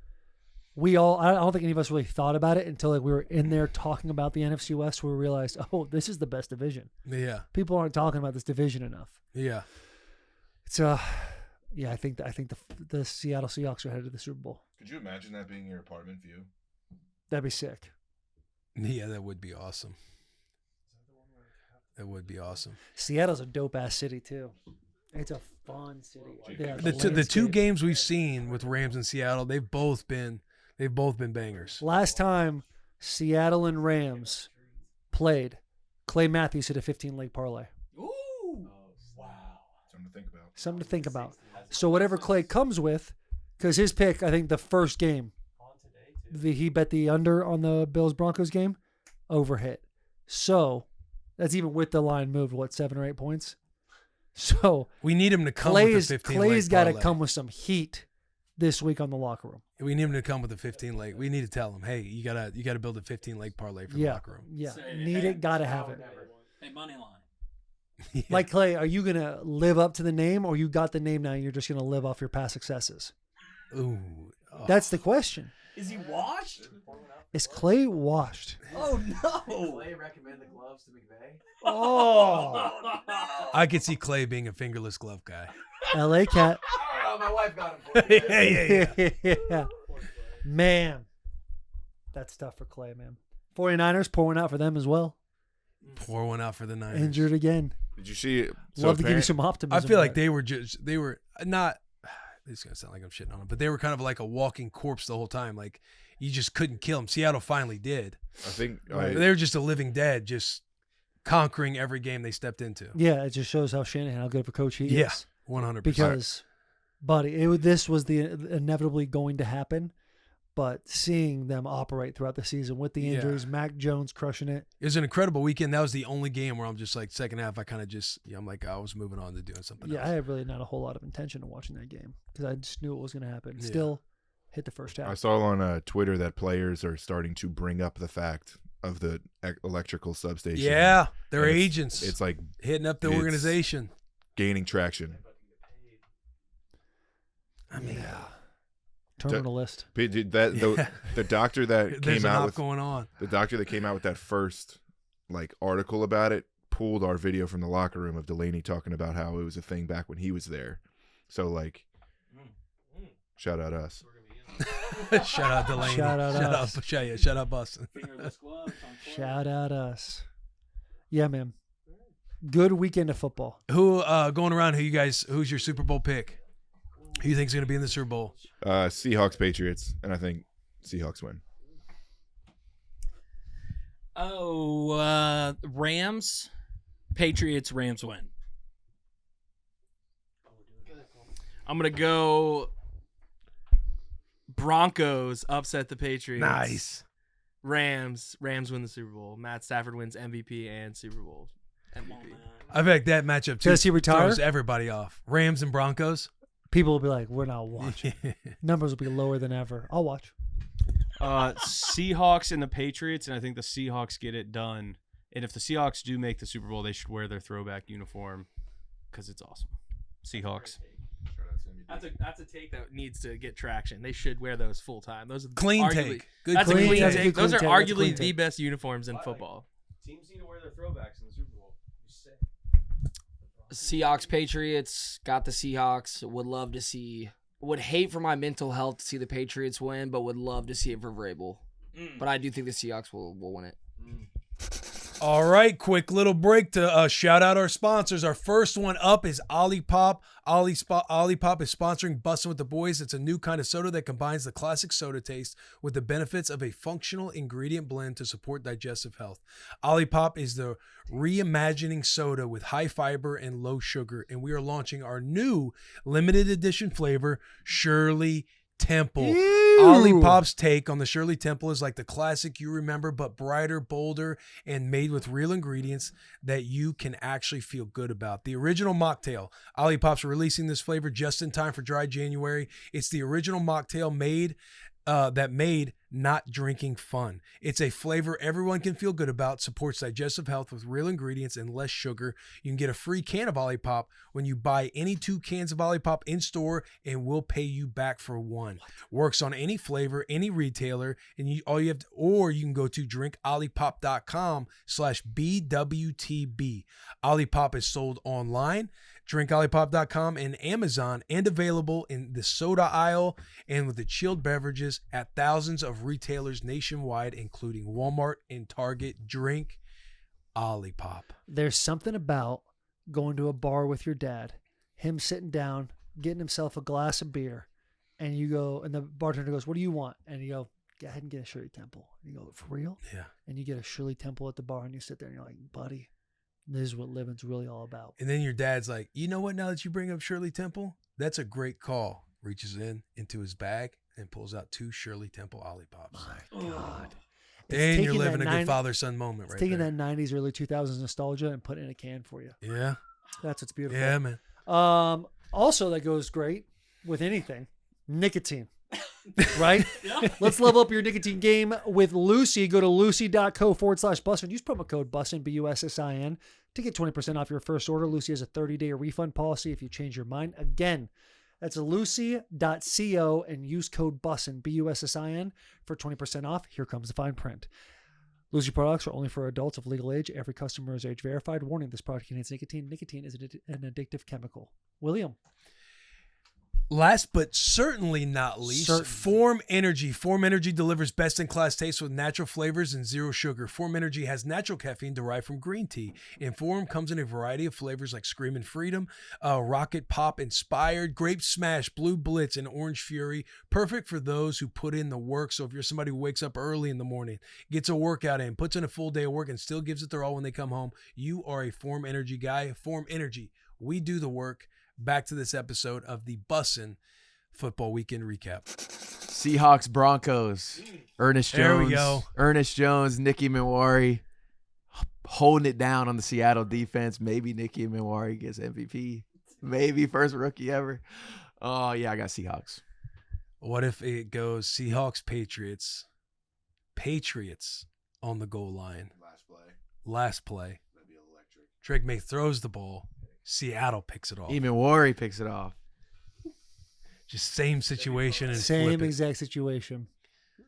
Speaker 1: I don't think any of us really thought about it until like we were in there talking about the NFC West, where we realized, oh, this is the best division.
Speaker 2: Yeah.
Speaker 1: People aren't talking about this division enough.
Speaker 2: Yeah.
Speaker 1: It's I think the Seattle Seahawks are headed to the Super Bowl.
Speaker 7: Could you imagine that being your apartment view?
Speaker 1: That'd be sick.
Speaker 2: Yeah, that would be awesome. That would be awesome.
Speaker 1: Seattle's a dope ass city too. It's a fun city. Yeah,
Speaker 2: The two games we've seen with Rams and Seattle, they've both been bangers.
Speaker 1: Last time Seattle and Rams played, Clay Matthews hit a 15-leg parlay.
Speaker 8: Ooh.
Speaker 7: Something to think about.
Speaker 1: Something to think about. So whatever Clay comes with, because his pick, I think the first game, he bet the under on the Bills-Broncos game, over hit. So that's even with the line moved, 7 or 8 points? So
Speaker 2: We need him to come with a 15-leg
Speaker 1: Clay's got to
Speaker 2: parlay.
Speaker 1: come with some heat this week on the locker room.
Speaker 2: We need him to come with a 15-leg. We need to tell him, hey, you gotta build a 15-leg parlay for the
Speaker 1: Yeah,
Speaker 2: locker room.
Speaker 1: yeah.
Speaker 8: Say,
Speaker 1: Need
Speaker 8: hey,
Speaker 1: it, got to have it.
Speaker 8: Hey, money line.
Speaker 2: Yeah.
Speaker 1: Like, Clay, are you going to live up to the name, or you got the name now and you're just going to live off your past successes?
Speaker 2: Ooh. Oh.
Speaker 1: That's the question.
Speaker 8: Is he washed?
Speaker 1: Is Clay washed?
Speaker 8: Oh no!
Speaker 5: Clay recommend the gloves to McVay.
Speaker 1: Oh.
Speaker 2: I could see Clay being a fingerless glove guy.
Speaker 1: LA Cat.
Speaker 5: Oh, my wife got him for me.
Speaker 1: Yeah. Man. That's tough for Clay, man. 49ers pouring out for them as well.
Speaker 2: Pour one out for the Niners.
Speaker 1: Injured again.
Speaker 7: Did you see?
Speaker 1: Love to give you
Speaker 7: apparent-
Speaker 1: some optimism.
Speaker 2: I feel like
Speaker 1: but-
Speaker 2: they were not. This is gonna sound like I'm shitting on them, but they were kind of like a walking corpse the whole time. Like you just couldn't kill them. Seattle finally did.
Speaker 7: I think
Speaker 2: They were just a living dead, just conquering every game they stepped into.
Speaker 1: Yeah, it just shows how Shanahan, how good of a coach he
Speaker 2: Yeah,
Speaker 1: is.
Speaker 2: 100%.
Speaker 1: Because, buddy, this was the inevitably going to happen. But seeing them operate throughout the season with the injuries, Mac Jones crushing it.
Speaker 2: It was an incredible weekend. That was the only game where I'm just like, second half, I kind of just, I'm like, I was moving on to doing something else.
Speaker 1: Yeah, I had really not a whole lot of intention of watching that game because I just knew it was going to happen. Still hit the first half.
Speaker 7: I saw on Twitter that players are starting to bring up the fact of the electrical substation.
Speaker 2: Yeah, they're
Speaker 7: And
Speaker 2: agents.
Speaker 7: It's like
Speaker 2: hitting up the
Speaker 7: it's
Speaker 2: organization.
Speaker 7: gaining traction.
Speaker 2: I mean,
Speaker 1: Terminalist.
Speaker 7: The doctor that
Speaker 2: there's
Speaker 7: came
Speaker 2: a
Speaker 7: out
Speaker 2: lot
Speaker 7: with
Speaker 2: going on.
Speaker 7: the doctor that came out with that first article about it pulled our video from the locker room of Delaney talking about how it was a thing back when he was there. So shout out us.
Speaker 2: Shout out Delaney.
Speaker 1: Shout out us.
Speaker 2: Shout out Bussin.
Speaker 1: Shout out us. Yeah, man. Good weekend of football.
Speaker 2: Who going around? Who's your Super Bowl pick? Who you think is going to be in the Super Bowl?
Speaker 7: Seahawks, Patriots, and I think Seahawks win.
Speaker 8: Rams, Patriots, Rams win.
Speaker 6: I'm gonna go Broncos upset the Patriots.
Speaker 2: Nice.
Speaker 6: Rams win the Super Bowl. Matt Stafford wins MVP and Super Bowl MVP.
Speaker 2: I feel like that matchup too
Speaker 1: Does he retire?
Speaker 2: throws everybody off. Rams and Broncos.
Speaker 1: People will be like, we're not watching. Numbers will be lower than ever. I'll watch.
Speaker 4: Seahawks and the Patriots, and I think the Seahawks get it done. And if the Seahawks do make the Super Bowl, they should wear their throwback uniform because it's awesome. Seahawks.
Speaker 6: That's a take that needs to get traction. They should wear those full time. Those are
Speaker 2: Clean
Speaker 6: arguably,
Speaker 2: take. Good
Speaker 6: That's
Speaker 2: clean
Speaker 6: a clean
Speaker 2: take.
Speaker 6: take. Those are
Speaker 1: That's a clean
Speaker 6: arguably the
Speaker 1: take.
Speaker 6: best uniforms in football.
Speaker 4: Teams need to wear their throwbacks in the Super Bowl. You sick.
Speaker 3: Seahawks, Patriots, got the Seahawks. Would hate for my mental health to see the Patriots win, but would love to see it for Vrabel. But I do think the Seahawks will win it.
Speaker 2: All right, quick little break to shout out our sponsors. Our first one up is Olipop. Olipop is sponsoring Bussin' with the Boys. It's a new kind of soda that combines the classic soda taste with the benefits of a functional ingredient blend to support digestive health. Olipop is the reimagining soda with high fiber and low sugar, and we are launching our new limited edition flavor, Shirley Temple. Olipop's take on the Shirley Temple is like the classic you remember, but brighter, bolder, and made with real ingredients that you can actually feel good about. The original mocktail. Olipop's releasing this flavor just in time for dry January. It's the original mocktail made not drinking fun. It's a flavor everyone can feel good about, supports digestive health with real ingredients and less sugar. You can get a free can of Olipop when you buy any 2 cans of Olipop in store, and we'll pay you back for one. Works on any flavor, any retailer, and you can go to drinkolipop.com/BWTB. Olipop is sold online, drinkolipop.com, and Amazon, and available in the soda aisle and with the chilled beverages at thousands of retailers nationwide, including Walmart and Target. Drink Olipop.
Speaker 1: There's something about going to a bar with your dad, him sitting down, getting himself a glass of beer, and you go, and the bartender goes, "What do you want?" And you go, "Go ahead and get a Shirley Temple." And you go, "For real?"
Speaker 2: Yeah.
Speaker 1: And you get a Shirley Temple at the bar, and you sit there, and you're like, "Buddy, this is what living's really all about."
Speaker 2: And then your dad's like, "You know what? Now that you bring up Shirley Temple, that's a great call." Reaches into his bag and pulls out 2 Shirley Temple Olipops.
Speaker 1: My God.
Speaker 2: And you're living a good father-son moment right
Speaker 1: taking
Speaker 2: there.
Speaker 1: that 90s, early 2000s nostalgia and putting it in a can for you.
Speaker 2: Yeah.
Speaker 1: That's what's beautiful.
Speaker 2: Yeah, man.
Speaker 1: Also, that goes great with anything. Nicotine. Right? Let's level up your nicotine game with Lucy. Go to lucy.co/Bussin. Use promo code Bussin, BUSSIN, to get 20% off your first order. Lucy has a 30-day refund policy if you change your mind. Again, that's lucy.co and use code Bussin, BUSSIN, for 20% off. Here comes the fine print. Lucy products are only for adults of legal age. Every customer is age verified. Warning, this product contains nicotine. Nicotine is an addictive chemical. William.
Speaker 2: Last but certainly not least,
Speaker 1: Certainly.
Speaker 2: Form Energy. Form Energy delivers best-in-class taste with natural flavors and zero sugar. Form Energy has natural caffeine derived from green tea. And Form comes in a variety of flavors like Screamin' Freedom, Rocket Pop Inspired, Grape Smash, Blue Blitz, and Orange Fury. Perfect for those who put in the work. So if you're somebody who wakes up early in the morning, gets a workout in, puts in a full day of work, and still gives it their all when they come home, you are a Form Energy guy. Form Energy. We do the work. Back to this episode of the Bussin' Football Weekend Recap.
Speaker 5: Seahawks, Broncos. Ernest Jones.
Speaker 2: There we go.
Speaker 5: Ernest Jones, Nicky Minwari holding it down on the Seattle defense. Maybe Nicky Minwari gets MVP. Maybe first rookie ever. Oh, yeah, I got Seahawks.
Speaker 2: What if it goes Seahawks, Patriots? Patriots on the goal line. Last play.
Speaker 7: That'd be electric.
Speaker 2: Drake May throws the ball. Seattle picks it off.
Speaker 5: Minwari picks it off.
Speaker 2: Just same situation and
Speaker 1: Same
Speaker 2: flip it.
Speaker 1: exact situation.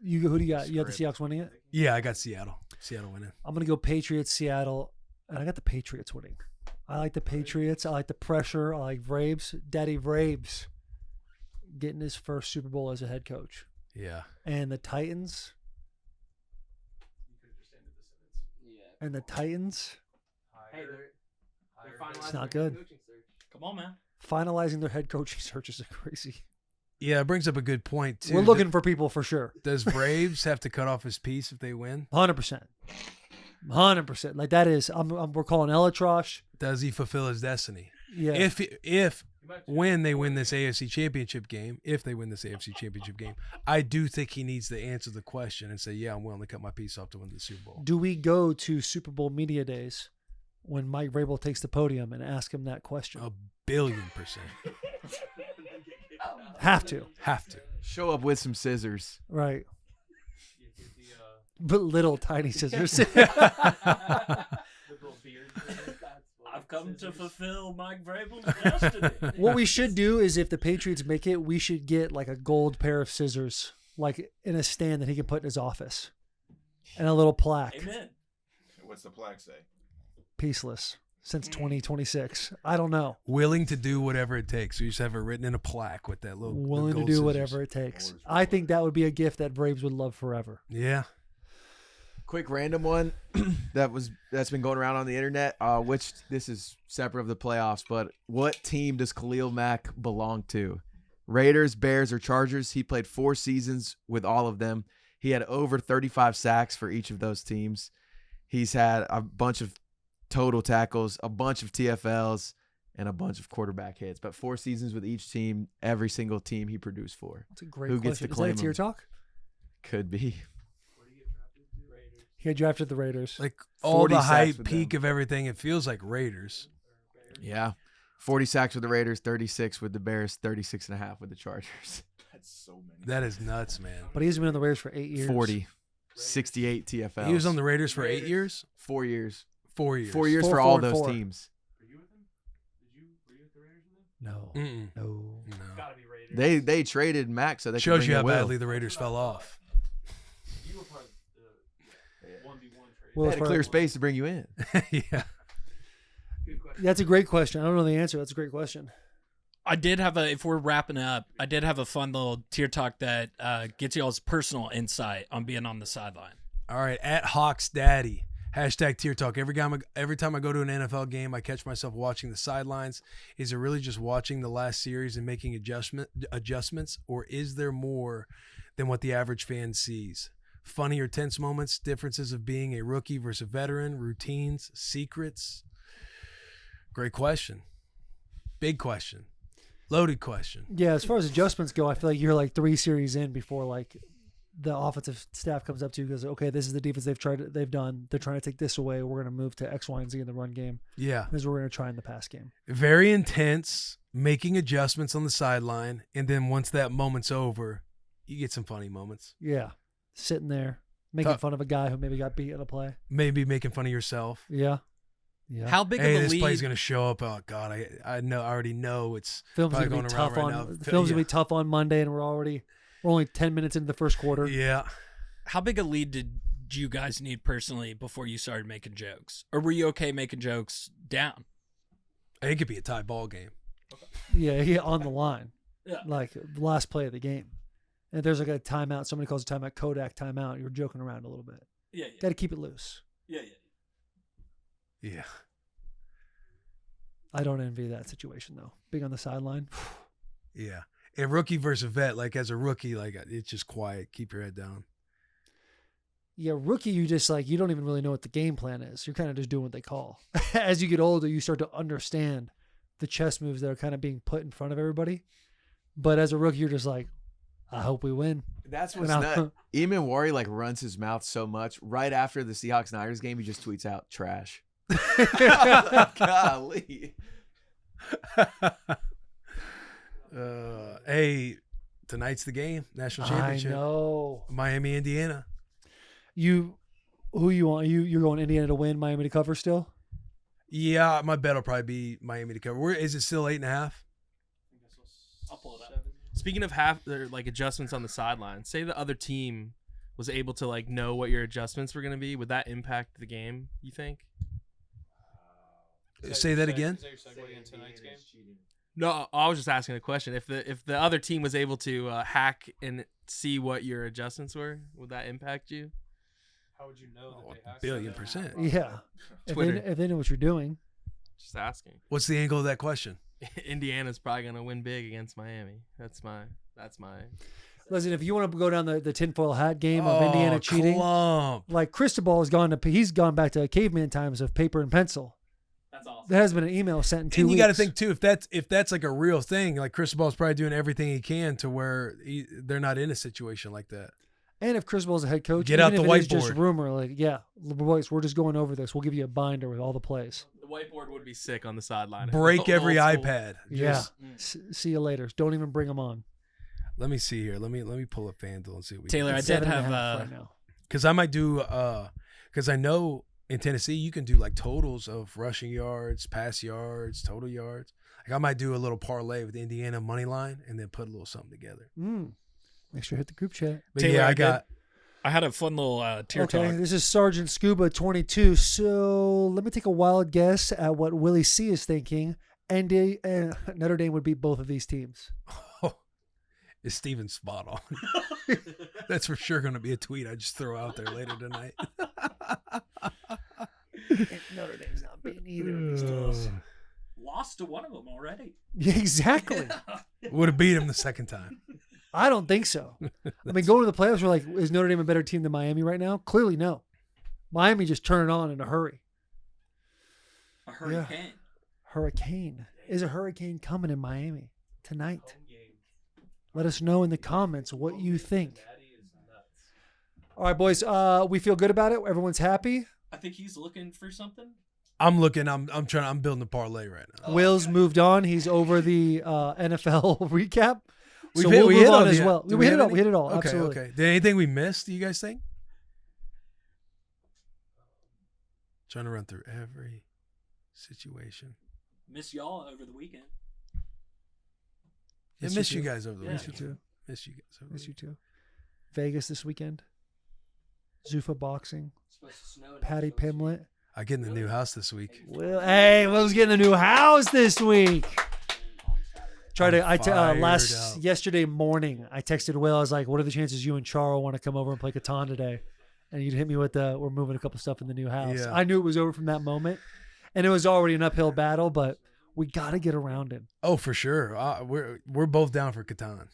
Speaker 1: Who do you got? You got the Seahawks winning it?
Speaker 2: Yeah, I got Seattle. Seattle winning.
Speaker 1: I'm going to go Patriots, Seattle, and I got the Patriots winning. I like the Patriots. I like the pressure. I like Vrabes. Daddy Vrabes getting his first Super Bowl as a head coach.
Speaker 2: Yeah.
Speaker 1: And the Titans. And the Titans.
Speaker 3: Hey,
Speaker 1: It's not good.
Speaker 8: Come on, man.
Speaker 1: Finalizing their head coaching searches are crazy.
Speaker 2: Yeah, it brings up a good point, too.
Speaker 1: We're looking for people for sure.
Speaker 2: Does Braves have to cut off his piece if they win?
Speaker 1: 100%. 100%. Like that is, we're calling Elatrosh.
Speaker 2: Does he fulfill his destiny?
Speaker 1: Yeah.
Speaker 2: When they win this AFC Championship game, I do think he needs to answer the question and say, yeah, I'm willing to cut my piece off to win the Super Bowl.
Speaker 1: Do we go to Super Bowl media days when Mike Vrabel takes the podium and ask him that question?
Speaker 2: 1,000,000,000%.
Speaker 1: Have to.
Speaker 5: Show up with some scissors.
Speaker 1: Right. But little tiny scissors.
Speaker 8: I've come to fulfill Mike Vrabel's destiny.
Speaker 1: What we should do is if the Patriots make it, we should get like a gold pair of scissors, like in a stand that he can put in his office. And a little plaque.
Speaker 8: Amen.
Speaker 7: What's the plaque say?
Speaker 1: Peaceless since 2026. I don't know.
Speaker 2: Willing to do whatever it takes. So you just have it written in a plaque with that little
Speaker 1: Willing to
Speaker 2: gold
Speaker 1: do
Speaker 2: scissors.
Speaker 1: whatever it takes. I think that would be a gift that Braves would love forever.
Speaker 2: Yeah.
Speaker 5: Quick random one that's been going around on the internet. Which this is separate of the playoffs, but what team does Khalil Mack belong to? Raiders, Bears, or Chargers? He played 4 seasons with all of them. He had over 35 sacks for each of those teams. He's had a bunch of total tackles, a bunch of TFLs, and a bunch of quarterback hits. But 4 seasons with each team, every single team he produced for.
Speaker 1: That's a great
Speaker 5: Who
Speaker 1: question.
Speaker 5: gets to
Speaker 1: Is that
Speaker 5: claim
Speaker 1: a tier
Speaker 5: him?
Speaker 1: talk?
Speaker 5: Could be.
Speaker 1: He had drafted the Raiders.
Speaker 2: Like all
Speaker 5: 40
Speaker 2: the
Speaker 5: sacks
Speaker 2: hype,
Speaker 5: with
Speaker 2: peak
Speaker 5: them.
Speaker 2: of everything, it feels like Raiders.
Speaker 5: Yeah. 40 sacks with the Raiders, 36 with the Bears, 36.5 with the Chargers.
Speaker 7: That's so many.
Speaker 2: That is nuts, man.
Speaker 1: But he's been on the Raiders for 8 years.
Speaker 5: 40. 68 TFLs.
Speaker 2: He was on the Raiders for 8 years?
Speaker 5: 4 years.
Speaker 2: 4 years.
Speaker 5: 4 years
Speaker 1: Four,
Speaker 5: for all
Speaker 1: 4, and
Speaker 5: those
Speaker 1: 4.
Speaker 5: teams.
Speaker 1: No.
Speaker 2: Mm-mm.
Speaker 1: No.
Speaker 2: No.
Speaker 5: They traded Mack so they could
Speaker 2: Shows
Speaker 5: bring
Speaker 2: you
Speaker 5: in
Speaker 2: how
Speaker 5: Will.
Speaker 2: badly the Raiders fell off.
Speaker 1: Well,
Speaker 5: They
Speaker 1: as
Speaker 5: had a
Speaker 1: far-
Speaker 5: clear space to bring you in.
Speaker 2: Yeah.
Speaker 1: That's a great question. I don't know the answer. That's a great question.
Speaker 8: I did have if we're wrapping up, I did have a fun little tier talk that gets y'all's personal insight on being on the sideline.
Speaker 2: All right. At Hawks Daddy. Hashtag Tier Talk. Every time I go to an NFL game, I catch myself watching the sidelines. Is it really just watching the last series and making adjustments, or is there more than what the average fan sees? Funny or tense moments, differences of being a rookie versus a veteran, routines, secrets. Great question. Big question. Loaded question.
Speaker 1: Yeah, as far as adjustments go, I feel like you're like 3 series in before like the offensive staff comes up to you because okay, this is the defense they've done. They're trying to take this away. We're going to move to X, Y, and Z in the run game.
Speaker 2: Yeah.
Speaker 1: This is what we're going to try in the pass game.
Speaker 2: Very intense, making adjustments on the sideline, and then once that moment's over, you get some funny moments.
Speaker 1: Yeah, sitting there making
Speaker 2: Tough.
Speaker 1: fun of a guy who maybe got beat in a play.
Speaker 2: Maybe making fun of yourself.
Speaker 1: Yeah, yeah.
Speaker 8: How big
Speaker 2: Hey,
Speaker 8: of a
Speaker 2: this
Speaker 8: lead?
Speaker 2: play's gonna show up. Oh God, I know. I already know it's
Speaker 1: Film's
Speaker 2: probably
Speaker 1: going to be
Speaker 2: going
Speaker 1: tough
Speaker 2: around
Speaker 1: on.
Speaker 2: right now.
Speaker 1: Film's
Speaker 2: Yeah.
Speaker 1: going to be tough on Monday, and we're only 10 minutes into the first quarter.
Speaker 2: Yeah.
Speaker 8: How big a lead did you guys need personally before you started making jokes? Or were you okay making jokes down?
Speaker 2: It could be a tie ball game.
Speaker 1: Yeah, on the line. like the last play of the game. And if there's like a timeout, somebody calls a timeout, Kodak timeout, you're joking around a little bit.
Speaker 8: Yeah.
Speaker 1: Got to keep it loose.
Speaker 2: Yeah.
Speaker 1: I don't envy that situation though. Being on the sideline.
Speaker 2: Yeah. And rookie versus vet, like as a rookie, like it's just quiet. Keep your head down.
Speaker 1: Yeah, rookie, you just like, you don't even really know what the game plan is. You're kind of just doing what they call. As you get older, you start to understand the chess moves that are kind of being put in front of everybody. But as a rookie, you're just like, I hope we win.
Speaker 5: That's what's nuts. Eamon Wari like runs his mouth so much. Right after the Seahawks-Niners game, he just tweets out trash. Golly.
Speaker 2: Hey, tonight's the game, national championship.
Speaker 1: I know.
Speaker 2: Miami, Indiana.
Speaker 1: Who you want? You're going Indiana to win, Miami to cover still?
Speaker 2: Yeah, my bet will probably be Miami to cover. Is it still 8.5?
Speaker 8: I'll pull it up.
Speaker 6: Speaking of like adjustments on the sideline, say the other team was able to like know what your adjustments were going to be, would that impact the game, you think?
Speaker 2: Say that again.
Speaker 4: Is that your segue into tonight's game?
Speaker 6: No, I was just asking a question. If the other team was able to hack and see what your adjustments were, would that impact you?
Speaker 4: How would you know that they hacked?
Speaker 2: $1,000,000,000%.
Speaker 1: Yeah.
Speaker 6: Twitter.
Speaker 1: If they know what you're doing.
Speaker 6: Just asking.
Speaker 2: What's the angle of that question?
Speaker 6: Indiana's probably going to win big against Miami. That's my.
Speaker 1: Listen, if you want to go down the tinfoil hat game of Indiana cheating, like Cristobal he's gone back to caveman times of paper and pencil.
Speaker 8: That's awesome.
Speaker 1: There has been an email sent in 2
Speaker 2: And
Speaker 1: weeks.
Speaker 2: you got to think too, if that's like a real thing, like Cristobal's probably doing everything he can to where they're not in a situation like that.
Speaker 1: And if Cristobal's a head coach,
Speaker 2: Get
Speaker 1: even
Speaker 2: out the
Speaker 1: if it is just
Speaker 2: whiteboard.
Speaker 1: rumor, like, yeah, boys, we're just going over this. We'll give you a binder with all the plays.
Speaker 6: The whiteboard would be sick on the sideline.
Speaker 2: Break every
Speaker 6: Old school.
Speaker 2: iPad.
Speaker 1: Yeah. See you later. Don't even bring them on.
Speaker 2: Let me see here. Let me pull up FanDuel and see what we
Speaker 8: Taylor, I
Speaker 1: It's
Speaker 8: did
Speaker 1: 7.5
Speaker 8: have
Speaker 1: right now.
Speaker 2: because I might do because I know in Tennessee you can do like totals of rushing yards, pass yards, total yards. Like I might do a little parlay with Indiana money line and then put a little something together.
Speaker 1: Make sure you hit the group chat.
Speaker 2: But
Speaker 8: Taylor,
Speaker 2: yeah,
Speaker 8: I had a fun little tier
Speaker 1: Okay,
Speaker 8: talk.
Speaker 1: this is Sergeant Scuba 22. So let me take a wild guess at what Willie C is thinking. And Notre Dame would beat both of these teams.
Speaker 2: is Steven spot on? That's for sure going to be a tweet I just throw out there later tonight.
Speaker 1: Notre Dame's not beating either of these teams.
Speaker 8: Lost to one of them already.
Speaker 1: Yeah, exactly.
Speaker 2: Would have beat him the second time.
Speaker 1: I don't think so. I mean, going to the playoffs, we're like, is Notre Dame a better team than Miami right now? Clearly, no. Miami just turned it on in a hurry.
Speaker 8: A hurricane.
Speaker 1: Hurricane. Is a hurricane coming in Miami tonight? Let us know in the comments what you think. All right, boys. We feel good about it. Everyone's happy.
Speaker 8: I think he's looking for something.
Speaker 2: I'm looking. I'm building a parlay right now.
Speaker 1: Will's moved on. He's over the NFL recap. So
Speaker 2: We
Speaker 1: we'll
Speaker 2: hit
Speaker 1: move
Speaker 2: all
Speaker 1: on as
Speaker 2: the-
Speaker 1: well.
Speaker 2: do
Speaker 1: We hit
Speaker 2: have
Speaker 1: it all.
Speaker 2: any?
Speaker 1: We hit it all.
Speaker 2: Okay,
Speaker 1: Absolutely.
Speaker 2: okay. Did anything we missed? Do you guys think? Trying to run through every situation.
Speaker 8: Miss y'all over the weekend.
Speaker 2: I
Speaker 1: Miss
Speaker 2: miss
Speaker 1: you
Speaker 2: you
Speaker 1: too.
Speaker 2: guys over the
Speaker 1: Miss you
Speaker 2: weekend.
Speaker 1: too.
Speaker 2: Miss you guys over the
Speaker 1: Miss you
Speaker 2: weekend.
Speaker 1: too. Vegas this weekend. Zuffa boxing.
Speaker 3: Supposed to snow
Speaker 1: Patty Pimlet.
Speaker 2: I get in the new house this week.
Speaker 1: Will's getting a new house this week.
Speaker 2: Fired
Speaker 1: Yesterday morning, I texted Will. I was like, "What are the chances you and Charo want to come over and play Catan today?" And you'd hit me with we're moving a couple stuff in the new house.
Speaker 2: Yeah.
Speaker 1: I knew it was over from that moment, and it was already an uphill battle, but we got to get around it.
Speaker 2: Oh, for sure. We're both down for Catan.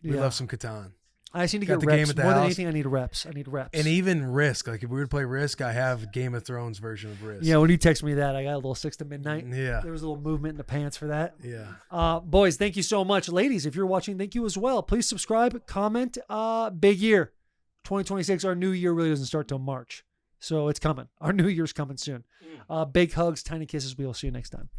Speaker 2: We
Speaker 1: Yeah.
Speaker 2: love some Catan.
Speaker 1: I just need to
Speaker 2: Got
Speaker 1: get
Speaker 2: the
Speaker 1: reps.
Speaker 2: game at the
Speaker 1: More than
Speaker 2: house.
Speaker 1: anything, I need reps. I need reps.
Speaker 2: And even Risk. Like if we were to play Risk, I have Game of Thrones version of Risk.
Speaker 1: yeah, when you text me that, I got a little 6 to midnight.
Speaker 2: Yeah.
Speaker 1: There was a little movement in the pants for that.
Speaker 2: Yeah.
Speaker 1: Boys, thank you so much. Ladies, if you're watching, thank you as well. Please subscribe, comment. Big year. 2026, our new year really doesn't start till March. So it's coming. Our new year's coming soon. Big hugs, tiny kisses. We'll see you next time.